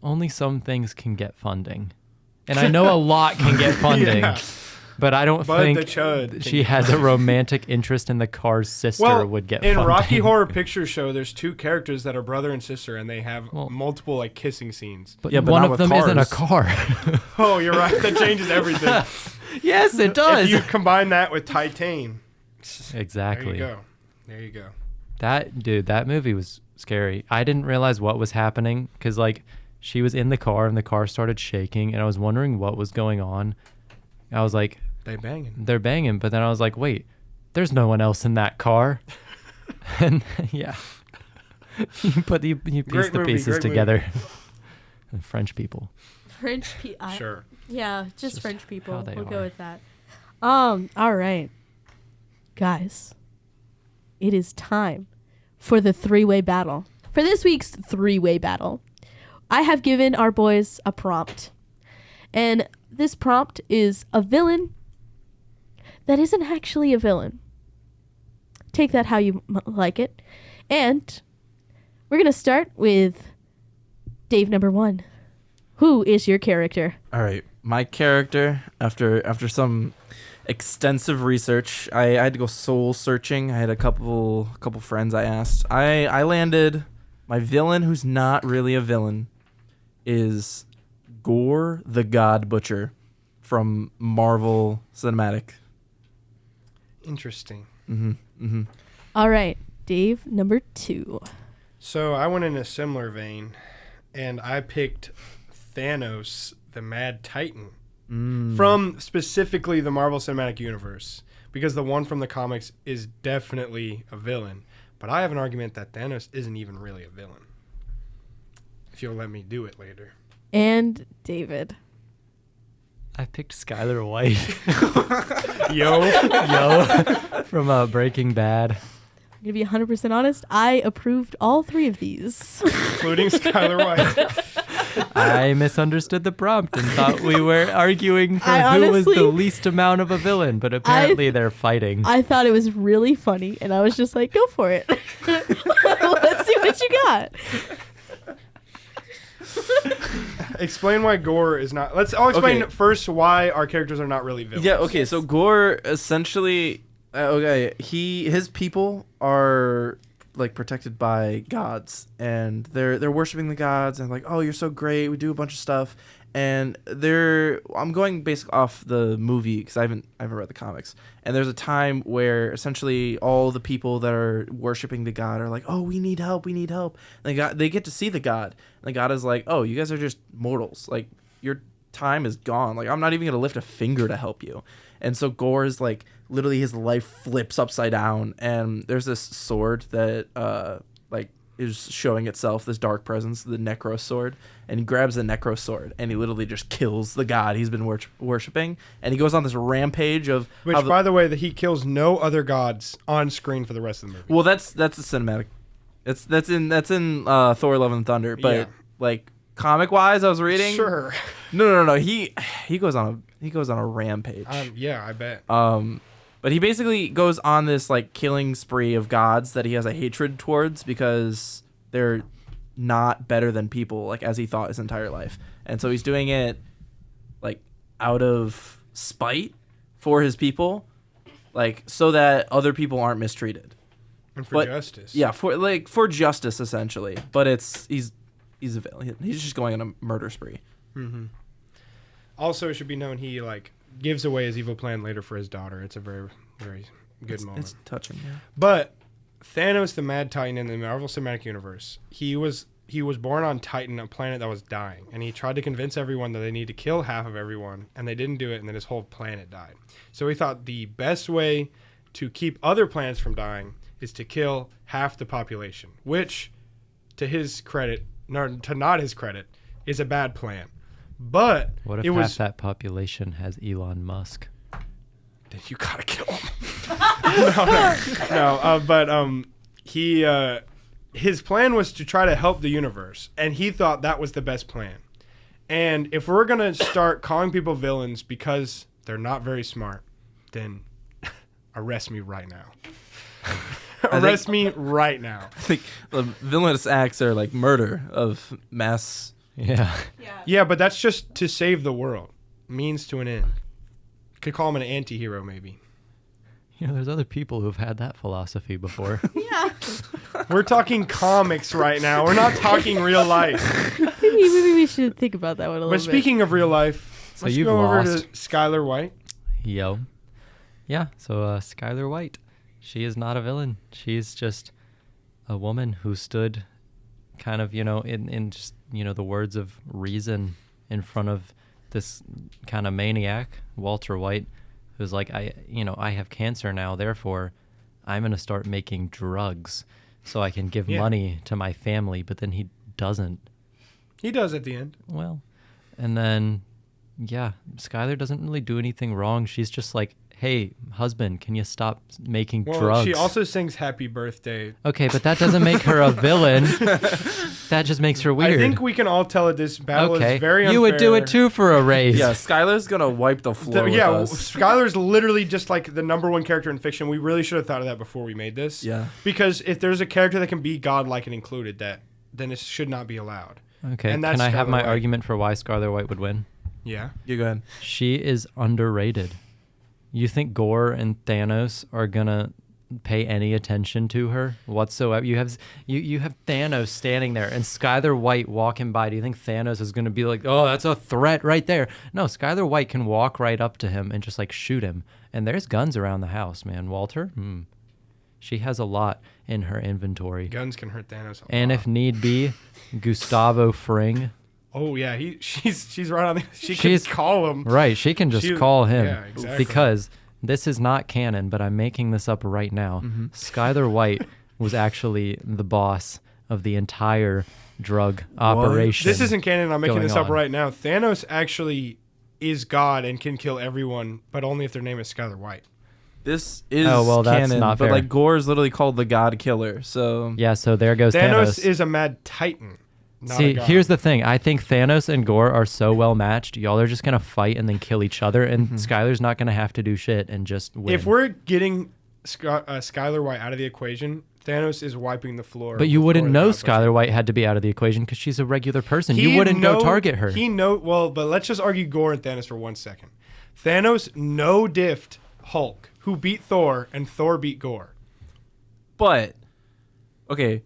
Speaker 4: only some things can get funding, and I know a lot can get funding.
Speaker 3: Yeah.
Speaker 4: But I don't
Speaker 3: But the
Speaker 4: think
Speaker 3: chud
Speaker 4: she
Speaker 3: can-
Speaker 4: has a romantic interest in the car's sister
Speaker 3: Well,
Speaker 4: would get
Speaker 3: in
Speaker 4: funding.
Speaker 3: Rocky Horror Picture Show, there's two characters that are brother and sister, and they have
Speaker 4: Well-
Speaker 3: multiple like kissing scenes.
Speaker 4: But,
Speaker 2: Yeah, but
Speaker 4: one
Speaker 2: not
Speaker 4: of
Speaker 2: with
Speaker 4: them isn't a
Speaker 2: cars.
Speaker 4: car.
Speaker 3: Oh, you're right. That changes everything.
Speaker 4: Yes, it
Speaker 3: If
Speaker 4: does.
Speaker 3: you combine that with Titan,
Speaker 4: Exactly.
Speaker 3: there you go. There you go.
Speaker 4: That movie was scary. I didn't realize what was happening because like she was in the car and the car started shaking and I was wondering what was going on. I was like,
Speaker 3: They banging.
Speaker 4: they're banging, but then I was like, wait, there's no one else in that car. And yeah, you piece
Speaker 3: Great
Speaker 4: the
Speaker 3: movie,
Speaker 4: pieces
Speaker 3: great movie.
Speaker 4: together. The French people.
Speaker 1: French people.
Speaker 3: Sure.
Speaker 1: Yeah, just
Speaker 4: Just
Speaker 1: French people.
Speaker 4: how they
Speaker 1: We'll go
Speaker 4: are.
Speaker 1: with that. All right. Guys, it is time for the three-way battle. For this week's three-way battle, I have given our boys a prompt. And this prompt is a villain that isn't actually a villain. Take that how you like it. And we're going to start with Dave number 1. Who is your character?
Speaker 2: All right, my character. After some extensive research, I had to go soul searching. I had a couple friends I asked. I landed my villain, who's not really a villain, is Gore the God Butcher from Marvel Cinematic.
Speaker 3: Interesting.
Speaker 1: All right, Dave number 2.
Speaker 3: So I went in a similar vein, and I picked Thanos, the Mad Titan, from specifically the Marvel Cinematic Universe, because the one from the comics is definitely a villain. But I have an argument that Thanos isn't even really a villain. If you'll let me do it later.
Speaker 1: And David.
Speaker 4: I picked Skylar White.
Speaker 3: Yo.
Speaker 4: From Breaking Bad.
Speaker 1: I'm going to be 100% honest. I approved all three of these.
Speaker 3: Including Skylar White.
Speaker 4: I misunderstood the prompt and thought we were arguing for
Speaker 1: I
Speaker 4: who was the
Speaker 1: honestly-
Speaker 4: least amount of a villain, but apparently they're fighting.
Speaker 1: I thought it was really funny, and I was just like, go for it. Let's see what you got.
Speaker 3: Explain why Gore is not. I'll explain
Speaker 2: Okay.
Speaker 3: first why our characters are not really villains.
Speaker 2: Yeah, okay, so Gore essentially his people are like protected by gods, and they're worshiping the gods and like, oh, you're so great, we do a bunch of stuff. And I'm going basically off the movie because I haven't read the comics. And there's a time where essentially all the people that are worshiping the god are like, oh, we need help, we need help. And they get to see the god. And the god is like, oh, you guys are just mortals. Like, your time is gone. Like, I'm not even gonna lift a finger to help you. And so Gore's like, literally his life flips upside down. And there's this sword that is showing itself, this dark presence, the Necro sword, and he grabs the Necro sword and he literally just kills the god he's been worshiping, and he goes on this rampage of
Speaker 3: Which, by the way, that he kills no other gods on screen for the rest of the movie.
Speaker 2: well, that's the cinematic. That's in Thor: Love and Thunder, but
Speaker 3: Yeah.
Speaker 2: like comic wise, I was reading.
Speaker 3: Sure.
Speaker 2: No. He goes on a rampage.
Speaker 3: Yeah, I bet.
Speaker 2: But he basically goes on this like killing spree of gods that he has a hatred towards because they're not better than people, like as he thought his entire life. And so he's doing it like out of spite for his people, like so that other people aren't mistreated.
Speaker 3: And for justice.
Speaker 2: Yeah, for justice essentially. But he's a villain. He's just going on a murder spree.
Speaker 3: Mm-hmm. Also, it should be known he like gives away his evil plan later for his daughter. It's a very, very good moment.
Speaker 2: It's touching. Yeah.
Speaker 3: But Thanos, the Mad Titan in the Marvel Cinematic Universe, he was born on Titan, a planet that was dying, and he tried to convince everyone that they need to kill half of everyone, and they didn't do it, and then his whole planet died. So he thought the best way to keep other planets from dying is to kill half the population, which, to his credit, to not his credit, is a bad plan. But
Speaker 4: What if
Speaker 3: it
Speaker 4: half
Speaker 3: was
Speaker 4: that population has Elon Musk?
Speaker 3: then you gotta kill him. But his plan was to try to help the universe, and he thought that was the best plan. And if we're gonna start calling people villains because they're not very smart, then arrest me right now. Arrest me right now.
Speaker 2: I think the villainous acts are like murder of mass.
Speaker 4: Yeah.
Speaker 3: Yeah, but that's just to save the world. Means to an end. Could call him an anti-hero, maybe.
Speaker 4: You know, there's other people who've had that philosophy before.
Speaker 1: Yeah.
Speaker 3: We're talking comics right now. We're not talking real life.
Speaker 1: Maybe we should think about that one a little
Speaker 3: But
Speaker 1: bit.
Speaker 3: speaking of real life,
Speaker 4: So
Speaker 3: let's
Speaker 4: you've
Speaker 3: go over
Speaker 4: lost.
Speaker 3: to Skylar White.
Speaker 4: Yo. Yeah, so Skylar White. She is not a villain. She's just a woman who stood kind of, in just, the words of reason in front of this kind of maniac, Walter White, who's like, I have cancer now, therefore I'm going to start making drugs so I can give money to my family, but then he doesn't.
Speaker 3: He does at the end.
Speaker 4: Well, and then, Skylar doesn't really do anything wrong. She's just like, hey, husband, can you stop making drugs?
Speaker 3: She also sings Happy Birthday.
Speaker 4: Okay, but that doesn't make her a villain. That just makes her weird.
Speaker 3: I think we can all tell that this battle
Speaker 4: okay,
Speaker 3: is very unfair.
Speaker 4: you would do it too for a raise.
Speaker 2: Yeah, Skylar's gonna wipe the floor with us.
Speaker 3: Skylar's literally just like the number one character in fiction. We really should have thought of that before we made this.
Speaker 2: Yeah.
Speaker 3: Because if there's a character that can be godlike and included, then it should not be allowed.
Speaker 4: Okay,
Speaker 3: And
Speaker 4: can
Speaker 3: that's
Speaker 4: I have
Speaker 3: Skylar
Speaker 4: my
Speaker 3: White.
Speaker 4: argument for why Skylar White would win?
Speaker 3: Yeah.
Speaker 2: You go ahead.
Speaker 4: She is underrated. You think Gore and Thanos are gonna pay any attention to her whatsoever? You have Thanos standing there and Skylar White walking by. Do you think Thanos is gonna be like, oh, that's a threat right there? No, Skylar White can walk right up to him and just like shoot him. And there's guns around the house, man. Walter, she has a lot in her inventory.
Speaker 3: Guns can hurt Thanos a
Speaker 4: And
Speaker 3: lot.
Speaker 4: if need be, Gustavo Fring
Speaker 3: Oh yeah, she's right on the. She
Speaker 4: She's-
Speaker 3: can call him.
Speaker 4: Right, she can just
Speaker 3: She-
Speaker 4: call him.
Speaker 3: yeah, exactly.
Speaker 4: Because this is not canon, but I'm making this up right now. Skylar White was actually the boss of the entire drug operation.
Speaker 3: This isn't canon. I'm making
Speaker 4: going
Speaker 3: this up
Speaker 4: on.
Speaker 3: right now. Thanos actually is God and can kill everyone, but only if their name is Skylar White.
Speaker 2: This is
Speaker 4: Oh, well, that's
Speaker 2: canon,
Speaker 4: not
Speaker 2: but
Speaker 4: fair.
Speaker 2: like Gore is literally called the God Killer. So
Speaker 4: Yeah, so there goes
Speaker 3: Thanos
Speaker 4: Thanos.
Speaker 3: is a mad titan. Not
Speaker 4: See,
Speaker 3: a god.
Speaker 4: here's the thing. I think Thanos and Gore are so well matched. Y'all are just going to fight and then kill each other, and Skylar's not going to have to do shit and just win.
Speaker 3: If we're getting Skylar White out of the equation, Thanos is wiping the floor.
Speaker 4: But you
Speaker 3: with
Speaker 4: wouldn't
Speaker 3: Gore
Speaker 4: know
Speaker 3: the God Butcher.
Speaker 4: Skylar White had to be out of the equation because she's a regular person.
Speaker 3: He
Speaker 4: You wouldn't go
Speaker 3: know-
Speaker 4: target her.
Speaker 3: Well, but let's just argue Gore and Thanos for 1 second. Thanos no-diffed Hulk, who beat Thor, and Thor beat Gore.
Speaker 2: But okay,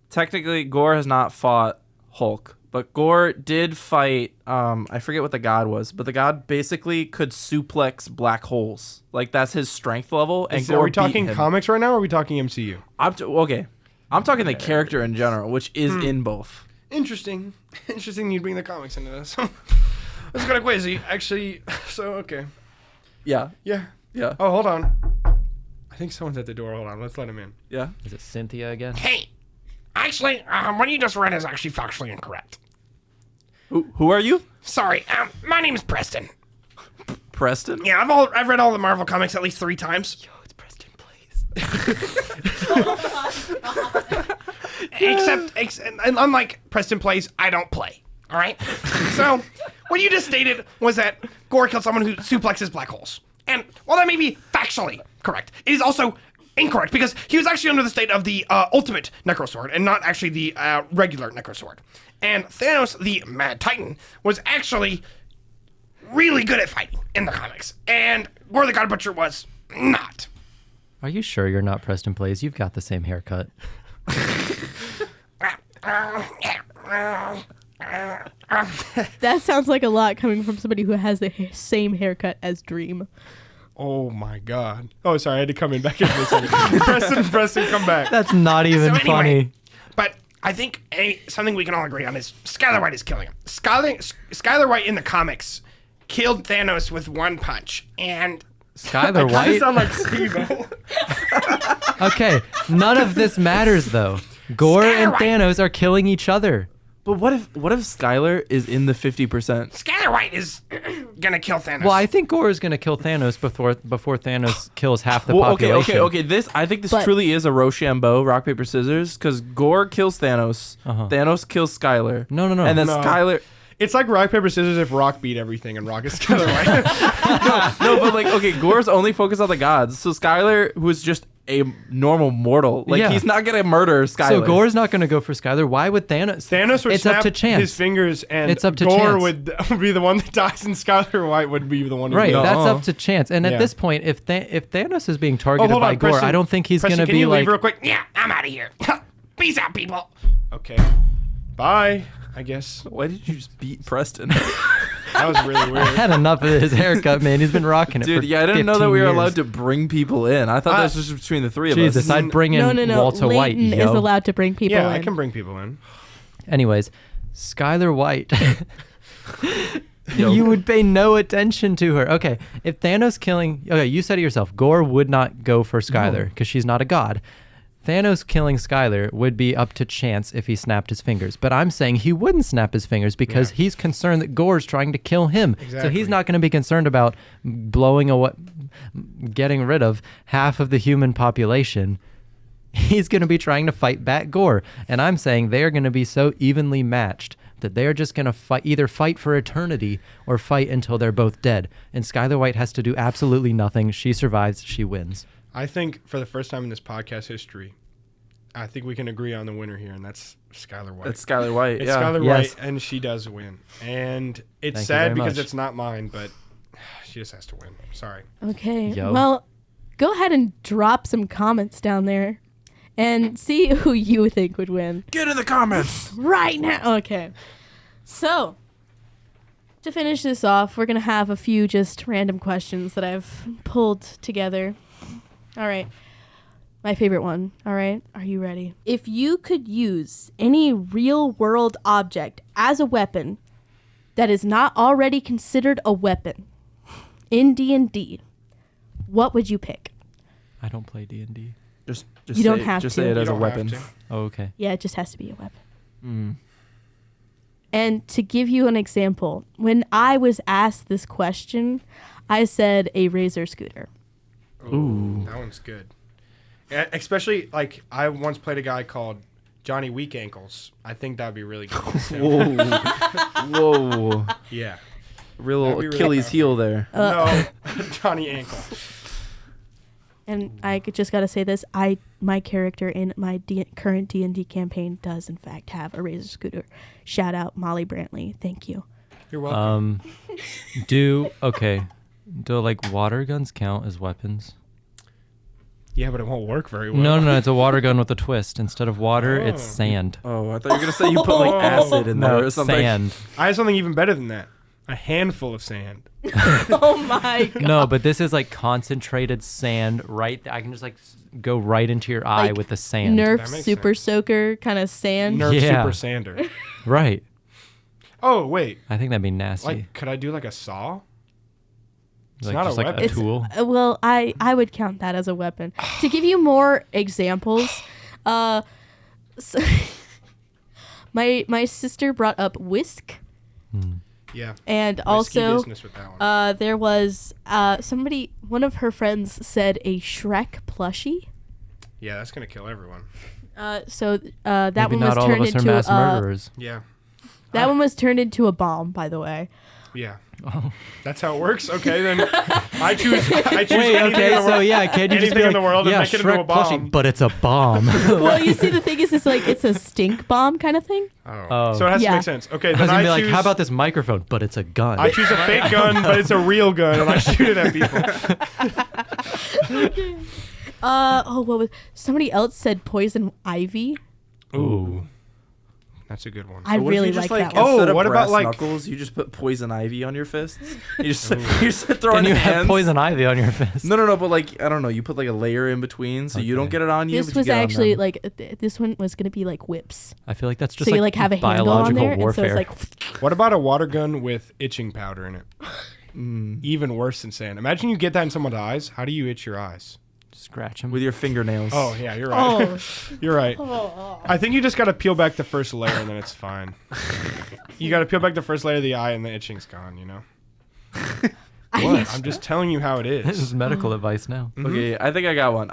Speaker 2: technically Gore has not fought Hulk, but Gore did fight. I forget what the god was, but the god basically could suplex black holes. Like that's his strength level. And
Speaker 3: Are
Speaker 2: Gore
Speaker 3: we talking
Speaker 2: beat him.
Speaker 3: comics right now, or are we talking MCU?
Speaker 2: Okay, I'm talking the character in general, which is in both.
Speaker 3: Interesting. Interesting you'd bring the comics into this. That's kind of crazy. Actually, so, okay.
Speaker 2: Yeah,
Speaker 3: Yeah.
Speaker 2: yeah,
Speaker 3: Oh, hold on. I think someone's at the door. Hold on. Let's let him in.
Speaker 2: yeah.
Speaker 4: Is it Cynthia again?
Speaker 6: Hey, actually, what you just read is actually factually incorrect.
Speaker 2: Who are you,
Speaker 6: Sorry, my name is Preston.
Speaker 2: Preston?
Speaker 6: Yeah, I've read all the Marvel comics at least 3 times.
Speaker 2: Oh, it's Preston, please.
Speaker 6: And unlike Preston Plays, I don't play. All right. So what you just stated was that Gore killed someone who suplexes black holes, and while that may be factually correct, it is also incorrect because he was actually under the state of the ultimate Necrosword and not actually the regular Necrosword. And Thanos, the Mad Titan, was actually really good at fighting in the comics, and Gore the God Butcher was not.
Speaker 4: Are you sure you're not Preston Plays? You've got the same haircut.
Speaker 1: That sounds like a lot coming from somebody who has the same haircut as Dream.
Speaker 3: Oh, my God. Oh, sorry. I had to come in back in for a second. Preston, come back.
Speaker 4: That's not even
Speaker 6: So anyway,
Speaker 4: funny.
Speaker 6: But I think something we can all agree on is Skylar White is killing him. Skylar White in the comics killed Thanos with 1 punch, and
Speaker 4: Skylar
Speaker 3: I
Speaker 4: White?
Speaker 3: sound like Steve-O.
Speaker 4: Okay, none of this matters though. Gore and
Speaker 6: Skylar White.
Speaker 4: Thanos are killing each other.
Speaker 2: But what if Skylar is in the 50%?
Speaker 6: Skylar White is gonna kill Thanos.
Speaker 4: Well, I think Gore is going to kill Thanos before Thanos kills half the
Speaker 2: Well,
Speaker 4: population.
Speaker 2: okay. I think this
Speaker 1: But-
Speaker 2: truly is a Rochambeau, rock paper scissors, because Gore kills Thanos, Thanos kills Skylar.
Speaker 4: No.
Speaker 2: And then
Speaker 3: No.
Speaker 2: Skylar.
Speaker 3: It's like rock, paper, scissors if Rock beat everything and Rock is Skylar White.
Speaker 2: No, but like, okay, Gore's only focused on the gods. So Skylar, who is just a normal mortal, like
Speaker 4: Yeah.
Speaker 2: he's not gonna murder Skylar.
Speaker 4: So Gore's not going to go for Skylar. Why would Thanos?
Speaker 3: Thanos would
Speaker 4: It's
Speaker 3: snap
Speaker 4: up to chance.
Speaker 3: his fingers, and
Speaker 4: It's up to
Speaker 3: Gore
Speaker 4: chance.
Speaker 3: would be the one that dies, and Skylar White would be the one who
Speaker 4: Right,
Speaker 3: would
Speaker 4: that's
Speaker 2: Uh-uh.
Speaker 4: up to chance. And
Speaker 3: Yeah.
Speaker 4: at this point, if Thanos is being
Speaker 3: Oh,
Speaker 4: targeted
Speaker 3: hold
Speaker 4: by
Speaker 3: on,
Speaker 4: Gore,
Speaker 3: Preston.
Speaker 4: I don't think he's going
Speaker 3: Preston,
Speaker 4: to
Speaker 3: can
Speaker 4: be
Speaker 3: you
Speaker 4: like.
Speaker 3: leave real quick?
Speaker 6: yeah, I'm out of here. Peace out, people.
Speaker 3: Okay. Bye, I guess.
Speaker 2: Why did you just beat Preston?
Speaker 3: That was really
Speaker 4: I
Speaker 3: weird.
Speaker 4: had enough of his haircut, man. He's been rocking it
Speaker 2: Dude,
Speaker 4: for
Speaker 2: yeah, I didn't know that
Speaker 4: 15
Speaker 2: we were
Speaker 4: years.
Speaker 2: allowed to bring people in. I thought that was just between the three of
Speaker 4: Jesus,
Speaker 2: us.
Speaker 4: I'd bring in
Speaker 1: No.
Speaker 4: Walter White.
Speaker 1: Layton
Speaker 4: Yo.
Speaker 1: is allowed to bring people
Speaker 3: Yeah,
Speaker 1: in.
Speaker 3: I can bring people in.
Speaker 4: Anyways, Skylar White.
Speaker 2: Yo.
Speaker 4: You would pay no attention to her. Okay, if Thanos killing... Okay, you said it yourself. Gore would not go for Skylar because she's not a god. Thanos killing Skylar would be up to chance if he snapped his fingers. But I'm saying he wouldn't snap his fingers because
Speaker 3: Yeah.
Speaker 4: he's concerned that Gore's trying to kill him. So
Speaker 3: Exactly.
Speaker 4: he's not going to be concerned about blowing away, getting rid of half of the human population. He's going to be trying to fight back Gore. And I'm saying they're going to be so evenly matched that they're just going to either fight for eternity or fight until they're both dead. And Skylar White has to do absolutely nothing. She survives. She wins.
Speaker 3: I think for the first time in this podcast history, I think we can agree on the winner here, and that's Skylar White.
Speaker 2: That's Skylar White.
Speaker 3: It's
Speaker 2: Yeah.
Speaker 3: Skylar
Speaker 4: Yes.
Speaker 3: White, and she does win. And it's
Speaker 4: Thank you
Speaker 3: sad
Speaker 4: very
Speaker 3: because
Speaker 4: much.
Speaker 3: it's not mine, but she just has to win. Sorry.
Speaker 1: Okay.
Speaker 4: Yo.
Speaker 1: Well, go ahead and drop some comments down there and see who you think would win
Speaker 2: Get in the comments.
Speaker 1: right now. Okay. So, to finish this off, we're going to have a few just random questions that I've pulled together. All right. My favorite one. All right. Are you ready? If you could use any real world object as a weapon, that is not already considered a weapon in D&D, what would you pick?
Speaker 4: I don't play D&D.
Speaker 2: Just
Speaker 1: You
Speaker 2: say,
Speaker 1: don't have
Speaker 2: just
Speaker 1: to.
Speaker 2: say it
Speaker 3: You
Speaker 2: as a
Speaker 3: don't have
Speaker 2: weapon.
Speaker 3: to.
Speaker 4: Oh, okay.
Speaker 1: Yeah, it just has to be a weapon.
Speaker 2: Mm.
Speaker 1: And to give you an example, when I was asked this question, I said a razor scooter.
Speaker 2: Ooh.
Speaker 3: That one's good. Yeah, especially, like, I once played a guy called Johnny Weak Ankles. I think that'd be really good.
Speaker 2: Whoa. Whoa.
Speaker 3: Yeah.
Speaker 2: Real
Speaker 3: That'd be really
Speaker 2: Achilles
Speaker 3: powerful.
Speaker 2: heel there.
Speaker 3: No, Johnny Ankle.
Speaker 1: And just gotta say this: my character in my current D&D campaign does in fact have a razor scooter. Shout out Emilee Brantley. Thank you.
Speaker 3: You're welcome.
Speaker 4: Do like water guns count as weapons?
Speaker 3: Yeah, but it won't work very well.
Speaker 4: No, it's a water gun with a twist. Instead of water, it's sand.
Speaker 2: Oh, I thought you were going to say you put like acid in there or something.
Speaker 4: Sand.
Speaker 3: I have something even better than that. A handful of sand.
Speaker 1: Oh my god!
Speaker 4: No, but this is like concentrated sand. Right, I can just like go right into your eye
Speaker 1: Like
Speaker 4: with the sand.
Speaker 1: Nerf
Speaker 3: That makes
Speaker 1: Super
Speaker 3: sense.
Speaker 1: Soaker kind of sand.
Speaker 3: Nerf
Speaker 4: Yeah.
Speaker 3: Super Sander.
Speaker 4: Right.
Speaker 3: Oh, wait.
Speaker 4: I think that'd be nasty.
Speaker 3: Like, could I do like a saw? It's
Speaker 4: like
Speaker 3: not
Speaker 4: just
Speaker 3: a
Speaker 4: like
Speaker 3: weapon.
Speaker 4: a
Speaker 1: It's-
Speaker 4: tool.
Speaker 1: Well, I would count that as a weapon. To give you more examples, so my sister brought up whisk,
Speaker 3: Yeah.
Speaker 1: and
Speaker 3: Risky
Speaker 1: also
Speaker 3: business with that one.
Speaker 1: there was one of her friends said a Shrek plushie.
Speaker 3: Yeah, that's going to kill everyone.
Speaker 1: So that
Speaker 4: Maybe
Speaker 1: one was
Speaker 4: not all of
Speaker 1: turned
Speaker 4: us are
Speaker 1: into
Speaker 4: mass murderers.
Speaker 3: Yeah.
Speaker 1: that one was turned into a bomb, by the way.
Speaker 3: Yeah.
Speaker 4: Oh.
Speaker 3: That's how it works. Okay, then I choose
Speaker 4: Wait,
Speaker 3: anything
Speaker 4: okay,
Speaker 3: in the
Speaker 4: so
Speaker 3: world.
Speaker 4: yeah, can you just
Speaker 3: anything
Speaker 4: be
Speaker 3: in
Speaker 4: like,
Speaker 3: the world and
Speaker 4: yeah,
Speaker 3: make it into a
Speaker 4: Shrek plushie,
Speaker 3: bomb.
Speaker 4: but it's a bomb.
Speaker 1: Well, you see, the thing is, it's like it's a stink bomb kind of thing.
Speaker 4: Oh.
Speaker 3: So it has
Speaker 1: Yeah.
Speaker 3: to make sense. Okay,
Speaker 4: I was
Speaker 3: then
Speaker 4: gonna
Speaker 3: I
Speaker 4: be like,
Speaker 3: choose.
Speaker 4: how about this microphone? But it's a gun.
Speaker 3: I choose a fake gun, but it's a real gun, and I shoot it at people.
Speaker 1: What was somebody else said poison ivy?
Speaker 4: Ooh.
Speaker 3: That's a good one.
Speaker 1: I
Speaker 2: What if
Speaker 1: really
Speaker 2: you just,
Speaker 1: like that
Speaker 3: Oh,
Speaker 1: one.
Speaker 2: Instead of
Speaker 3: what about,
Speaker 2: brass
Speaker 3: like-
Speaker 2: knuckles, you just put poison ivy on your fists? You just throw
Speaker 4: Can
Speaker 2: in
Speaker 4: you have
Speaker 2: hands?
Speaker 4: poison ivy on your fist?
Speaker 2: No, but like I don't know, you put like a layer in between so you don't
Speaker 4: Okay.
Speaker 2: get it on you.
Speaker 1: This
Speaker 2: but you
Speaker 1: was
Speaker 2: get it on
Speaker 1: actually
Speaker 2: them.
Speaker 1: like this one was gonna be like whips.
Speaker 4: I feel like that's just
Speaker 1: So you like have a handle on
Speaker 4: biological
Speaker 1: there,
Speaker 4: warfare.
Speaker 1: and so it's like
Speaker 3: What about a water gun with itching powder in it? Even worse than sand. Imagine you get that in someone's eyes. How do you itch your eyes?
Speaker 4: Scratch him.
Speaker 2: with your fingernails.
Speaker 3: Oh, yeah, you're right.
Speaker 1: oh,
Speaker 3: You're right. I think you just got to peel back the first layer and then it's fine. You got to peel back the first layer of the eye and the itching's gone, you know? What? I'm just telling you how it
Speaker 4: This
Speaker 3: is.
Speaker 4: is medical advice now.
Speaker 2: Okay, I think I got one.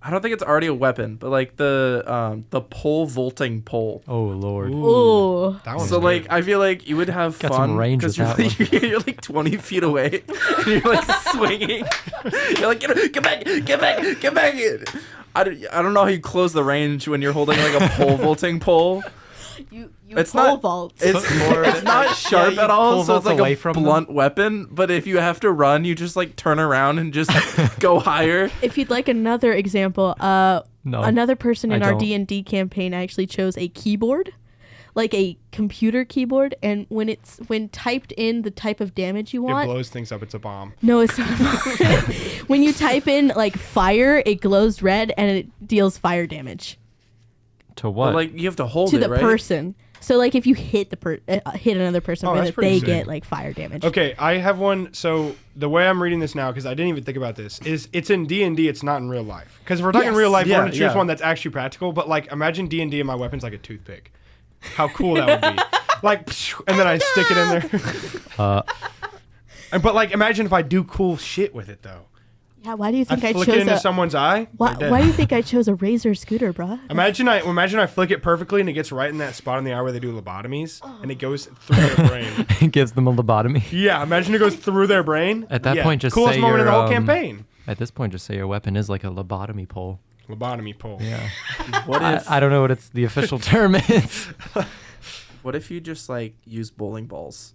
Speaker 2: I don't think it's already a weapon, but like the pole vaulting pole.
Speaker 4: Oh lord.
Speaker 1: ooh.
Speaker 3: That one's
Speaker 2: So
Speaker 3: good.
Speaker 2: like I feel like you would have
Speaker 4: Got
Speaker 2: fun
Speaker 4: some range
Speaker 2: because
Speaker 4: with
Speaker 2: you're,
Speaker 4: that
Speaker 2: like, you're like 20 feet away and you're like swinging. You're like get back. I don't know how you close the range when you're holding like a pole vaulting pole.
Speaker 1: You
Speaker 2: It's
Speaker 1: pole
Speaker 2: not-
Speaker 1: vault.
Speaker 2: It's not sharp
Speaker 4: you
Speaker 2: at all,
Speaker 4: pole
Speaker 2: so it's
Speaker 4: vault
Speaker 2: like
Speaker 4: away
Speaker 2: a
Speaker 4: from them.
Speaker 2: blunt weapon. But if you have to run, you just like turn around and just go higher.
Speaker 1: If you'd like another example,
Speaker 4: No.
Speaker 1: another person in
Speaker 4: I
Speaker 1: our
Speaker 4: don't.
Speaker 1: D&D campaign actually chose a keyboard, like a computer keyboard, and when typed in the type of damage you
Speaker 3: it
Speaker 1: want.
Speaker 3: blows things up. It's a bomb.
Speaker 1: No, it's not. When you type in like fire, it glows red and it deals fire damage
Speaker 4: To what?
Speaker 2: But like you have to hold
Speaker 1: to
Speaker 2: it,
Speaker 1: the
Speaker 2: right?
Speaker 1: person. So like if you hit hit another person,
Speaker 3: Oh,
Speaker 1: with
Speaker 3: that's
Speaker 1: it,
Speaker 3: pretty
Speaker 1: they
Speaker 3: sick.
Speaker 1: get like fire damage.
Speaker 3: Okay, I have one. So the way I'm reading this now, because I didn't even think about this, is it's in D&D. It's not in real life. Because if we're talking
Speaker 1: Yes.
Speaker 3: real life,
Speaker 2: Yeah,
Speaker 3: we're gonna choose
Speaker 2: yeah.
Speaker 3: one that's actually practical. But like, imagine D&D and my weapon's like a toothpick. How cool that would be! Like, and then I stick it in there. But like, imagine if I do cool shit with it though.
Speaker 1: Yeah, why do you
Speaker 3: I
Speaker 1: think I
Speaker 3: flick it
Speaker 1: chose
Speaker 3: into
Speaker 1: a?
Speaker 3: someone's eye.
Speaker 1: Why,
Speaker 3: they're dead.
Speaker 1: why do you think I chose a razor scooter, bruh?
Speaker 3: Imagine I flick it perfectly and it gets right in that spot in the eye where they do lobotomies and it goes through their brain.
Speaker 4: It gives them a lobotomy.
Speaker 3: Yeah, imagine it goes through their brain.
Speaker 4: At that
Speaker 3: Yeah,
Speaker 4: point, just
Speaker 3: coolest
Speaker 4: say
Speaker 3: moment in the
Speaker 4: your,
Speaker 3: whole campaign.
Speaker 4: At this point, just say your weapon is like a lobotomy pole.
Speaker 3: Lobotomy pole.
Speaker 4: Yeah.
Speaker 2: What if
Speaker 4: I don't know what it's the official term is.
Speaker 2: what if you just like use bowling balls?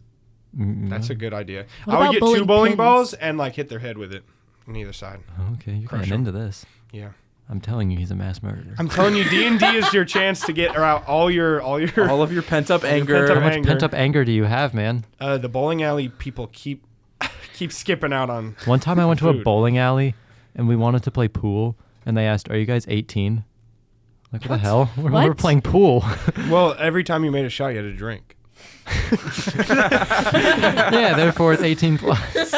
Speaker 3: That's a good idea.
Speaker 1: What
Speaker 3: I would
Speaker 1: about
Speaker 3: get
Speaker 1: bowling
Speaker 3: two bowling
Speaker 1: pins?
Speaker 3: balls and like hit their head with it on either side.
Speaker 4: Okay, you're
Speaker 3: Crush
Speaker 4: getting
Speaker 3: 'em.
Speaker 4: into this.
Speaker 3: Yeah.
Speaker 4: I'm telling you, he's a mass murderer.
Speaker 3: I'm telling you, D&D is your chance to get out all your
Speaker 2: All of your pent up anger.
Speaker 3: pent-up
Speaker 4: How much
Speaker 3: anger.
Speaker 4: pent up anger do you have, man?
Speaker 3: the bowling alley people keep skipping out on.
Speaker 4: One time I went to a
Speaker 3: Food.
Speaker 4: bowling alley and we wanted to play pool, and they asked, "Are you guys 18?" Like, what the hell? We're
Speaker 1: What?
Speaker 4: playing pool.
Speaker 3: Well, every time you made a shot, you had to drink.
Speaker 4: Yeah, therefore it's 18 plus.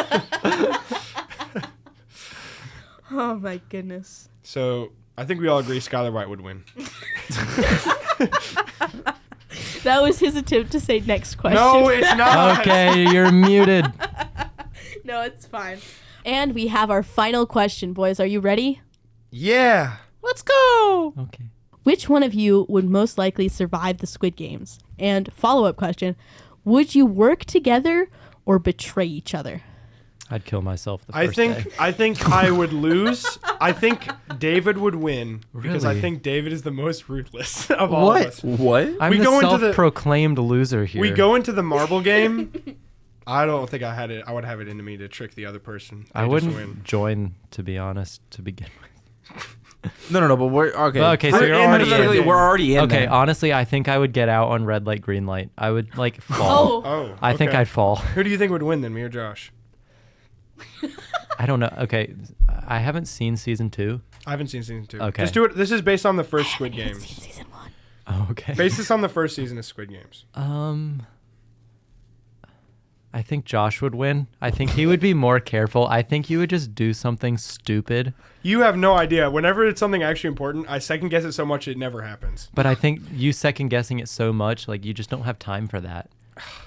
Speaker 1: Oh my goodness.
Speaker 3: So I think we all agree Skylar White would win.
Speaker 1: That was his attempt to say next question.
Speaker 3: No, it's not.
Speaker 4: Okay, you're muted.
Speaker 1: No, it's fine. And we have our final question, boys. Are you ready?
Speaker 3: Yeah.
Speaker 1: Let's go.
Speaker 4: Okay.
Speaker 1: Which one of you would most likely survive the Squid Games? And follow-up question, would you work together or betray each other?
Speaker 4: I'd kill myself the first day.
Speaker 3: I think I would lose. I think David would win because I
Speaker 4: Really?
Speaker 3: think David is the most ruthless of all of us.
Speaker 2: What?
Speaker 4: I'm
Speaker 3: we
Speaker 4: the
Speaker 3: go into the-
Speaker 4: self-proclaimed loser here.
Speaker 3: We go into the marble game. I don't think I would have it into me to trick the other person.
Speaker 4: I
Speaker 3: They just
Speaker 4: wouldn't
Speaker 3: win.
Speaker 4: join, to be honest, to begin with.
Speaker 2: No, but we're okay.
Speaker 4: Well, okay, so you're already in.
Speaker 2: Hypothetically, we're already in.
Speaker 4: Okay,
Speaker 2: there.
Speaker 4: honestly, I think I would get out on red light, green light. I would like fall.
Speaker 3: Oh,
Speaker 4: I think
Speaker 3: okay.
Speaker 4: I'd fall.
Speaker 3: Who do you think would win then, me or Josh?
Speaker 4: I don't know. Okay, I haven't seen season 2.
Speaker 3: I haven't seen season 2.
Speaker 4: Okay.
Speaker 3: Just do it. This is based on the first Squid
Speaker 1: I haven't
Speaker 3: Games.
Speaker 1: seen season 1.
Speaker 4: Oh, okay.
Speaker 3: Based this on the first season of Squid Games.
Speaker 4: I think Josh would win. I think he would be more careful. I think he would just do something stupid.
Speaker 3: You have no idea. Whenever it's something actually important, I second guess it so much it never happens.
Speaker 4: But I think you second guessing it so much, like you just don't have time for that.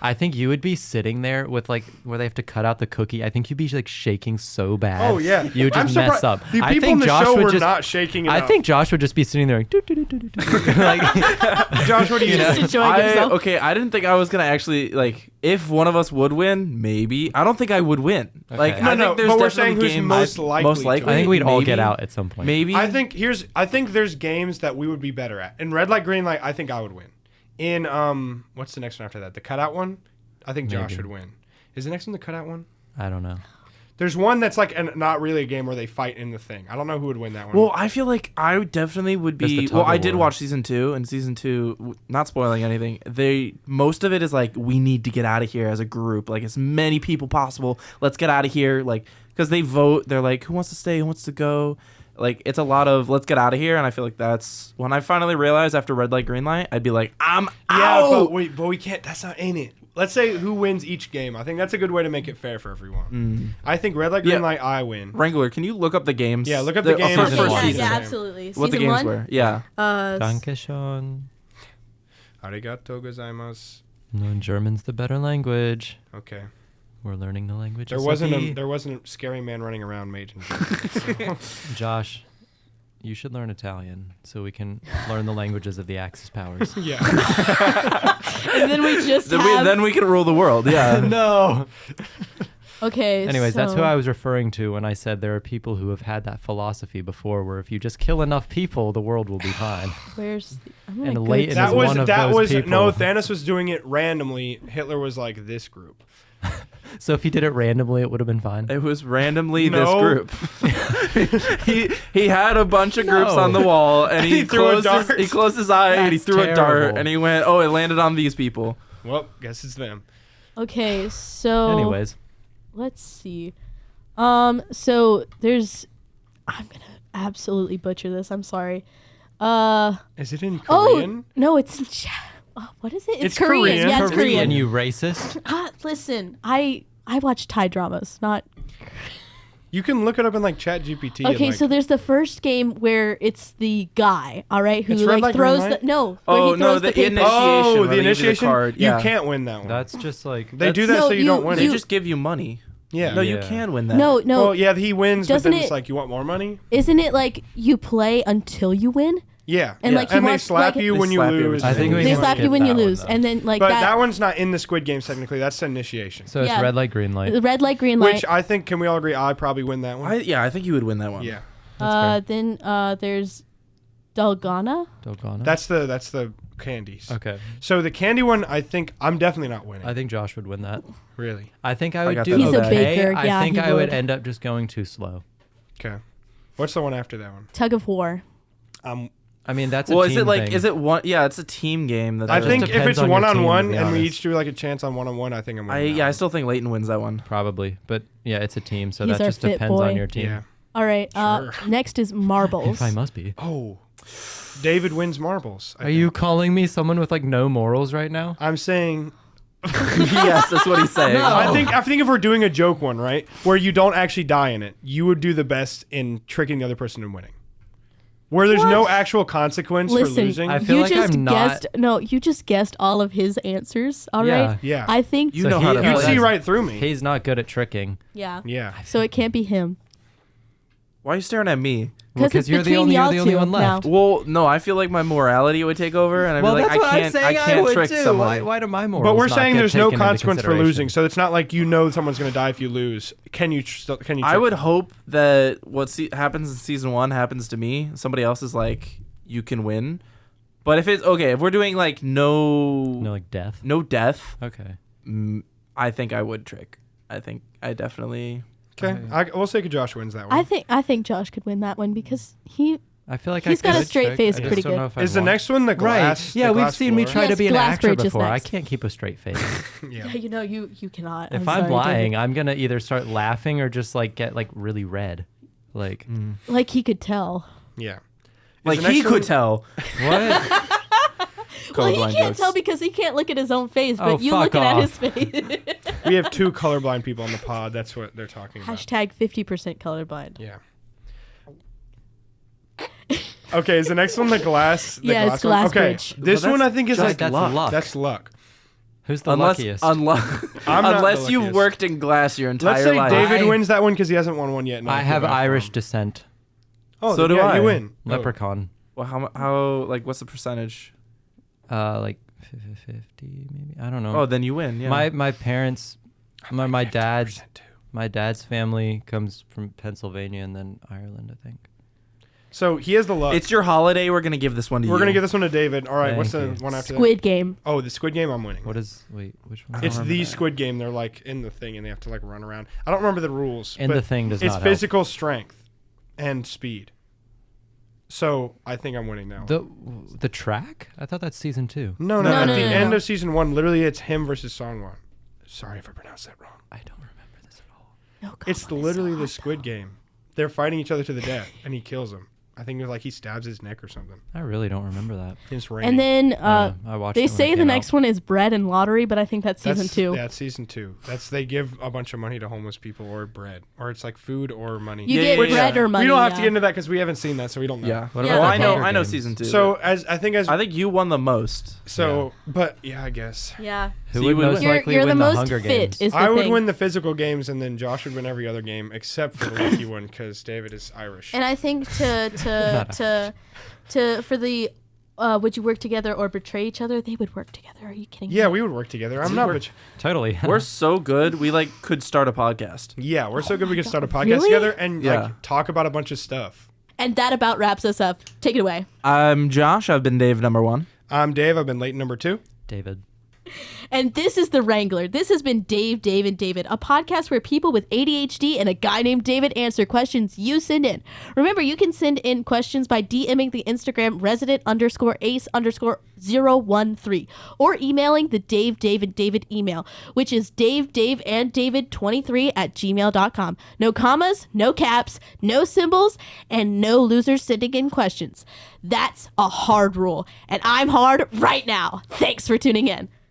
Speaker 4: I think you would be sitting there with like where they have to cut out the cookie. I think you'd be like shaking so bad.
Speaker 3: Oh yeah,
Speaker 4: You would
Speaker 3: I'm
Speaker 4: just mess
Speaker 3: surprised-
Speaker 4: up.
Speaker 3: The
Speaker 4: I
Speaker 3: people
Speaker 4: think
Speaker 3: in the
Speaker 4: Josh
Speaker 3: show
Speaker 4: would
Speaker 3: were
Speaker 4: just.
Speaker 3: not shaking it
Speaker 4: I
Speaker 3: up.
Speaker 4: think Josh would just be sitting there like, doo, doo, doo, doo, doo, doo. Like
Speaker 3: Josh, what do you
Speaker 1: Just
Speaker 3: think?
Speaker 1: enjoying himself.
Speaker 2: Okay, I didn't think I was gonna actually like. If one of us would win, maybe. I don't think I would win. Like,
Speaker 4: Okay.
Speaker 2: I
Speaker 3: No,
Speaker 2: think there's
Speaker 3: but we're
Speaker 2: definitely
Speaker 3: saying who's
Speaker 2: games
Speaker 3: most likely
Speaker 2: most
Speaker 3: to
Speaker 2: likely.
Speaker 4: I think we'd all
Speaker 2: maybe,
Speaker 4: get out at some point.
Speaker 2: Maybe.
Speaker 3: I think there's games that we would be better at. In red light, green light, I think I would win. In what's the next one after that? The cutout one? I think Josh
Speaker 4: Maybe.
Speaker 3: would win. Is the next one the cutout one?
Speaker 4: I don't know.
Speaker 3: There's one that's like not really a game where they fight in the thing. I don't know who would win that one.
Speaker 2: Well, I feel like I definitely would
Speaker 4: Just the
Speaker 2: be.
Speaker 4: tug
Speaker 2: Well,
Speaker 4: of
Speaker 2: I did
Speaker 4: war.
Speaker 2: watch season 2, and season 2, not spoiling anything. Most of it is like we need to get out of here as a group, like as many people possible. Let's get out of here, like because they vote. They're like, who wants to stay? Who wants to go? Like it's a lot of let's get out of here, and I feel like that's when I finally realized after red light, green light, I'd be like, I'm
Speaker 3: yeah,
Speaker 2: out.
Speaker 3: but we can't. That's not in it. Let's say who wins each game. I think that's a good way to make it fair for everyone. I think red light, green
Speaker 2: Yeah.
Speaker 3: light, I win.
Speaker 2: Wrangler, can you look up the games?
Speaker 3: Yeah, look up the games.
Speaker 2: First,
Speaker 4: Season
Speaker 2: first
Speaker 4: one.
Speaker 2: season.
Speaker 1: Yeah,
Speaker 3: Season.
Speaker 1: absolutely.
Speaker 2: What the
Speaker 1: Season
Speaker 2: games
Speaker 1: 1?
Speaker 2: were? Yeah.
Speaker 4: Dankeschön.
Speaker 3: Arigato gozaimasu.
Speaker 4: No, German's the better language.
Speaker 3: Okay.
Speaker 4: We're learning the language.
Speaker 3: There wasn't a scary man running around mage.
Speaker 4: Josh, you should learn Italian so we can learn the languages of the Axis powers.
Speaker 3: Yeah.
Speaker 1: And then we just have...
Speaker 2: Then we can rule the world. Yeah.
Speaker 4: No.
Speaker 1: Okay,
Speaker 4: Anyways, that's who
Speaker 1: so-
Speaker 4: I was referring to when I said there are people who have had that philosophy before where if you just kill enough people, the world will be fine.
Speaker 1: Where's... I'm gonna
Speaker 4: And
Speaker 1: go
Speaker 4: Layton
Speaker 1: to-
Speaker 4: is one of those people.
Speaker 3: no. Thanos was doing it randomly. Hitler was like this group.
Speaker 4: So if he did it randomly, it would have been fine.
Speaker 2: It was randomly
Speaker 3: No.
Speaker 2: this group. he had a bunch of groups
Speaker 4: No.
Speaker 2: on the wall, and
Speaker 3: He threw a dart.
Speaker 2: He closed his eye, and he
Speaker 4: That's
Speaker 2: threw a dart,
Speaker 4: terrible.
Speaker 2: and he went, "Oh, it landed on these people."
Speaker 3: Well, guess it's them.
Speaker 1: Okay, so...
Speaker 4: Anyways,
Speaker 1: Let's see. So there's... I'm gonna absolutely butcher this. I'm sorry.
Speaker 3: Is it in
Speaker 1: Oh,
Speaker 3: Korean?
Speaker 1: no, it's... what is it?
Speaker 3: It's
Speaker 1: Korean.
Speaker 3: Korean.
Speaker 1: Yeah, it's Korean.
Speaker 4: and you racist?
Speaker 1: Listen, I watch Thai dramas, not...
Speaker 3: You can look it up in like Chat GPT.
Speaker 1: Okay, so there's the first game where it's the guy, all right, who
Speaker 3: It's red
Speaker 1: like
Speaker 3: light,
Speaker 1: throws
Speaker 3: green
Speaker 1: the
Speaker 3: light?
Speaker 1: no,
Speaker 2: Oh,
Speaker 1: where he
Speaker 2: no,
Speaker 1: throws
Speaker 2: the
Speaker 1: the paper.
Speaker 2: initiation.
Speaker 3: oh,
Speaker 2: where
Speaker 3: the
Speaker 2: they give you the
Speaker 3: initiation.
Speaker 2: card, yeah.
Speaker 3: You can't win that one.
Speaker 4: That's just like
Speaker 3: they do that
Speaker 1: No,
Speaker 3: so you don't win
Speaker 2: They
Speaker 3: it.
Speaker 2: just give you money.
Speaker 3: Yeah.
Speaker 2: No, you
Speaker 4: Yeah.
Speaker 2: can win that.
Speaker 1: No,
Speaker 3: Well, yeah, he wins, but
Speaker 1: Doesn't
Speaker 3: then it's
Speaker 1: it-
Speaker 3: like you want more money.
Speaker 1: Isn't it like you play until you win?
Speaker 3: Yeah.
Speaker 1: And,
Speaker 3: yeah.
Speaker 1: like, he
Speaker 3: and they
Speaker 1: wants,
Speaker 3: slap
Speaker 1: like-
Speaker 3: you
Speaker 2: They
Speaker 3: when you
Speaker 2: slap you every
Speaker 3: lose.
Speaker 2: time.
Speaker 4: I think we
Speaker 1: They
Speaker 4: can
Speaker 1: slap you
Speaker 4: skip
Speaker 1: when you
Speaker 4: that one,
Speaker 1: lose,
Speaker 4: though.
Speaker 1: and then like
Speaker 3: But that
Speaker 1: that.
Speaker 3: one's not in the Squid Games technically. That's the initiation.
Speaker 4: So it's
Speaker 1: Yeah.
Speaker 4: red light, green light.
Speaker 1: The red light, green light.
Speaker 3: Which I think, can we all agree? I probably win that one.
Speaker 2: I think you would win that one.
Speaker 3: Yeah.
Speaker 1: Then there's Dalgana.
Speaker 4: Dalgona?
Speaker 3: That's the candies.
Speaker 4: Okay.
Speaker 3: So the candy one, I think I'm definitely not winning.
Speaker 4: I think Josh would win that.
Speaker 3: Really.
Speaker 4: I think I
Speaker 2: I
Speaker 4: would
Speaker 2: got
Speaker 4: do
Speaker 2: that. He's a
Speaker 4: okay.
Speaker 1: baker.
Speaker 4: I
Speaker 1: Yeah,
Speaker 4: think
Speaker 1: he
Speaker 4: I would
Speaker 1: would.
Speaker 4: end up just going too slow.
Speaker 3: Okay. What's the one after that one?
Speaker 1: Tug of War.
Speaker 4: I mean, that's
Speaker 2: Well,
Speaker 4: a
Speaker 2: is
Speaker 4: team
Speaker 2: it like
Speaker 4: thing.
Speaker 2: is it one? Yeah, it's a team game. That
Speaker 3: I
Speaker 2: does-
Speaker 3: think if
Speaker 4: depends
Speaker 3: it's
Speaker 4: on your team, to
Speaker 3: one-on-one
Speaker 4: be
Speaker 3: and we
Speaker 4: honest.
Speaker 3: each do like a chance on one-on-one, I think I'm winning.
Speaker 2: I still think Layton wins that one.
Speaker 4: Probably, but yeah, it's a team, so
Speaker 1: He's
Speaker 4: that
Speaker 1: our
Speaker 4: just
Speaker 1: fit
Speaker 4: depends
Speaker 1: boy.
Speaker 4: on your team.
Speaker 3: Yeah.
Speaker 1: All right.
Speaker 3: Sure.
Speaker 1: Next is marbles.
Speaker 4: If I must be.
Speaker 3: Oh. David wins marbles. I
Speaker 4: Are you
Speaker 3: think.
Speaker 4: calling me someone with like no morals right now?
Speaker 3: I'm saying
Speaker 2: Yes, that's what he's saying.
Speaker 3: I think if we're doing a joke one, right, where you don't actually die in it, you would do the best in tricking the other person and winning. Where there's no actual consequence for
Speaker 1: Listen,
Speaker 3: losing.
Speaker 4: I feel
Speaker 1: you
Speaker 4: like
Speaker 1: just
Speaker 4: I'm not-
Speaker 1: guessed. No, you just guessed all of his answers. All right.
Speaker 3: Yeah.
Speaker 1: I think.
Speaker 2: You know how to
Speaker 3: You'd
Speaker 2: play.
Speaker 3: see right through me.
Speaker 4: He's not good at tricking.
Speaker 1: Yeah.
Speaker 3: Yeah.
Speaker 1: So it can't be him.
Speaker 2: Why are you staring at me?
Speaker 1: Because
Speaker 4: you're the only one left.
Speaker 2: Well, no, I feel like my morality would take over, and I'd be like, I can't trick someone.
Speaker 4: Why do my morals?
Speaker 3: But we're
Speaker 4: not
Speaker 3: saying
Speaker 4: get
Speaker 3: there's no
Speaker 4: taken into
Speaker 3: consequence for
Speaker 4: consideration?
Speaker 3: losing, so it's not like you know someone's going to die if you lose. Can you
Speaker 2: I would
Speaker 3: trick them?
Speaker 2: hope that what happens in season 1 happens to me. Somebody else is like, you can win. But if it's okay, if we're doing like
Speaker 4: No, like death.
Speaker 2: no death,
Speaker 4: Okay.
Speaker 2: I think I would trick. I think I definitely.
Speaker 3: Okay. We'll say Josh wins that one.
Speaker 1: I think Josh could win that one because
Speaker 4: I feel like
Speaker 1: He's
Speaker 4: I
Speaker 1: got a
Speaker 4: could
Speaker 1: straight
Speaker 4: trick.
Speaker 1: face
Speaker 4: I just
Speaker 1: pretty
Speaker 4: don't
Speaker 1: good.
Speaker 4: know if I'd
Speaker 3: Is the
Speaker 4: want-
Speaker 3: next one the glass?
Speaker 4: Right. Yeah,
Speaker 3: the
Speaker 4: we've
Speaker 3: glass
Speaker 4: seen me
Speaker 3: floor?
Speaker 4: try to
Speaker 1: Yes,
Speaker 4: be an
Speaker 1: glass
Speaker 4: actor
Speaker 1: bridge is
Speaker 4: before. I
Speaker 1: next.
Speaker 4: can't keep a straight face.
Speaker 1: yeah, you cannot.
Speaker 4: If
Speaker 1: sorry,
Speaker 4: I'm lying,
Speaker 1: David.
Speaker 4: I'm gonna either start laughing or just like get like really red. Like
Speaker 1: Like he could tell.
Speaker 3: Yeah. Is
Speaker 2: Like
Speaker 3: the next
Speaker 2: he
Speaker 3: one-
Speaker 2: could tell.
Speaker 4: what?
Speaker 1: Well, he
Speaker 2: Colorblind
Speaker 1: can't
Speaker 2: jokes.
Speaker 1: tell because he can't look at his own face, but
Speaker 4: Oh,
Speaker 1: you
Speaker 4: fuck
Speaker 1: looking at
Speaker 4: off.
Speaker 1: his face.
Speaker 3: We have 2 colorblind people on the pod. That's what they're talking about.
Speaker 1: Hashtag 50% colorblind.
Speaker 3: Yeah. Okay, is the next one the glass? The
Speaker 1: Yeah, it's glass
Speaker 3: one? Okay,
Speaker 1: bridge.
Speaker 3: this
Speaker 2: Well,
Speaker 3: one I
Speaker 2: that's
Speaker 3: think is
Speaker 2: just
Speaker 3: like
Speaker 4: that's
Speaker 2: luck.
Speaker 4: luck.
Speaker 3: That's luck.
Speaker 4: Who's the
Speaker 2: Unless
Speaker 4: luckiest?
Speaker 3: I'm not the
Speaker 2: unless you've
Speaker 3: luckiest.
Speaker 2: worked in glass your entire
Speaker 3: Let's say
Speaker 2: life.
Speaker 3: David wins that one because he hasn't won one yet. and
Speaker 4: I
Speaker 3: feel
Speaker 4: have
Speaker 3: bad for
Speaker 4: Irish
Speaker 3: him.
Speaker 4: descent.
Speaker 3: Oh,
Speaker 2: So
Speaker 3: then,
Speaker 2: do
Speaker 3: yeah,
Speaker 2: I.
Speaker 3: You win.
Speaker 4: Leprechaun.
Speaker 2: Well, how like what's the percentage?
Speaker 4: Like 50 maybe. I don't know.
Speaker 2: Oh, then you win. Yeah.
Speaker 4: My parents, my
Speaker 3: 50%
Speaker 4: dad's
Speaker 3: too.
Speaker 4: my dad's family comes from Pennsylvania and then Ireland, I think.
Speaker 3: So he has the luck.
Speaker 2: It's your holiday. We're gonna give this one to you.
Speaker 3: We're gonna give this one to David. All right, what's the
Speaker 4: Thank you.
Speaker 3: one after
Speaker 1: Squid Game.
Speaker 3: that? Oh, the Squid Game. I'm winning.
Speaker 4: Which one?
Speaker 3: It's
Speaker 2: remember
Speaker 3: the
Speaker 2: that.
Speaker 3: Squid Game. They're like in the thing and they have to like run around. I don't remember the rules.
Speaker 4: And
Speaker 3: but
Speaker 4: the thing does
Speaker 3: it's
Speaker 4: not
Speaker 3: physical strength and speed. So I think I'm winning now.
Speaker 4: help. The track? I thought that's season 2.
Speaker 3: No.
Speaker 1: No,
Speaker 3: At
Speaker 1: no,
Speaker 3: the
Speaker 1: no,
Speaker 3: end
Speaker 1: no.
Speaker 3: of season 1, literally, it's him versus Songwon. Sorry if I pronounced that wrong.
Speaker 4: I don't remember this at all.
Speaker 1: No,
Speaker 3: It's
Speaker 1: God,
Speaker 3: literally
Speaker 1: so
Speaker 3: the
Speaker 1: hard,
Speaker 3: Squid Game. They're fighting each other to the death, and he kills him. I think it was like he stabs his neck or something.
Speaker 4: I really don't remember that.
Speaker 3: It's raining.
Speaker 1: And then
Speaker 4: I watched
Speaker 1: they
Speaker 4: it when
Speaker 1: say
Speaker 4: it
Speaker 1: the
Speaker 4: came
Speaker 1: next
Speaker 4: out.
Speaker 1: one is bread and lottery, but I think that's season 2.
Speaker 3: That's season 2. They give a bunch of money to homeless people or bread, or it's like food or money.
Speaker 1: You
Speaker 2: Yeah,
Speaker 1: get
Speaker 2: yeah,
Speaker 1: bread
Speaker 2: yeah.
Speaker 1: or money.
Speaker 3: We don't have
Speaker 1: yeah.
Speaker 3: to get into that because we haven't seen that, so we don't know.
Speaker 2: Yeah.
Speaker 4: What
Speaker 1: Yeah,
Speaker 2: well,
Speaker 1: the
Speaker 2: I know.
Speaker 1: Hunger
Speaker 2: I know
Speaker 4: Games?
Speaker 2: season 2.
Speaker 3: So I think
Speaker 2: I think you won the most.
Speaker 3: but yeah, I guess
Speaker 1: Yeah.
Speaker 4: Who
Speaker 2: So
Speaker 4: would
Speaker 2: you would
Speaker 4: most
Speaker 2: win.
Speaker 1: You're,
Speaker 4: likely
Speaker 1: you're
Speaker 4: win
Speaker 1: the
Speaker 4: the
Speaker 1: most
Speaker 4: Hunger
Speaker 1: fit,
Speaker 4: Games?
Speaker 1: is the
Speaker 3: I would
Speaker 1: thing.
Speaker 3: win the physical games, and then Josh would win every other game except for the lucky one because David is Irish.
Speaker 1: And I think for the would you work together or betray each other? They would work together. Are you kidding me?
Speaker 3: Yeah, we would work together. I'm not.
Speaker 4: Totally.
Speaker 2: We're so good. We like could start a podcast.
Speaker 3: Yeah, we're so good we can start a podcast
Speaker 1: Really?
Speaker 3: together and
Speaker 2: Yeah.
Speaker 3: like talk about a bunch of stuff.
Speaker 1: And that about wraps us up. Take it away.
Speaker 2: I'm Josh. I've been Dave number 1.
Speaker 3: I'm Dave. I've been Layton number 2.
Speaker 4: David.
Speaker 1: And this is The Wrangler. This has been Dave, and David, a podcast where people with ADHD and a guy named David answer questions you send in. Remember, you can send in questions by DMing the Instagram resident_ace_013 or emailing the Dave, and David email, which is daveanddavid23@gmail.com. No commas, no caps, no symbols, and no losers sending in questions. That's a hard rule. And I'm hard right now. Thanks for tuning in.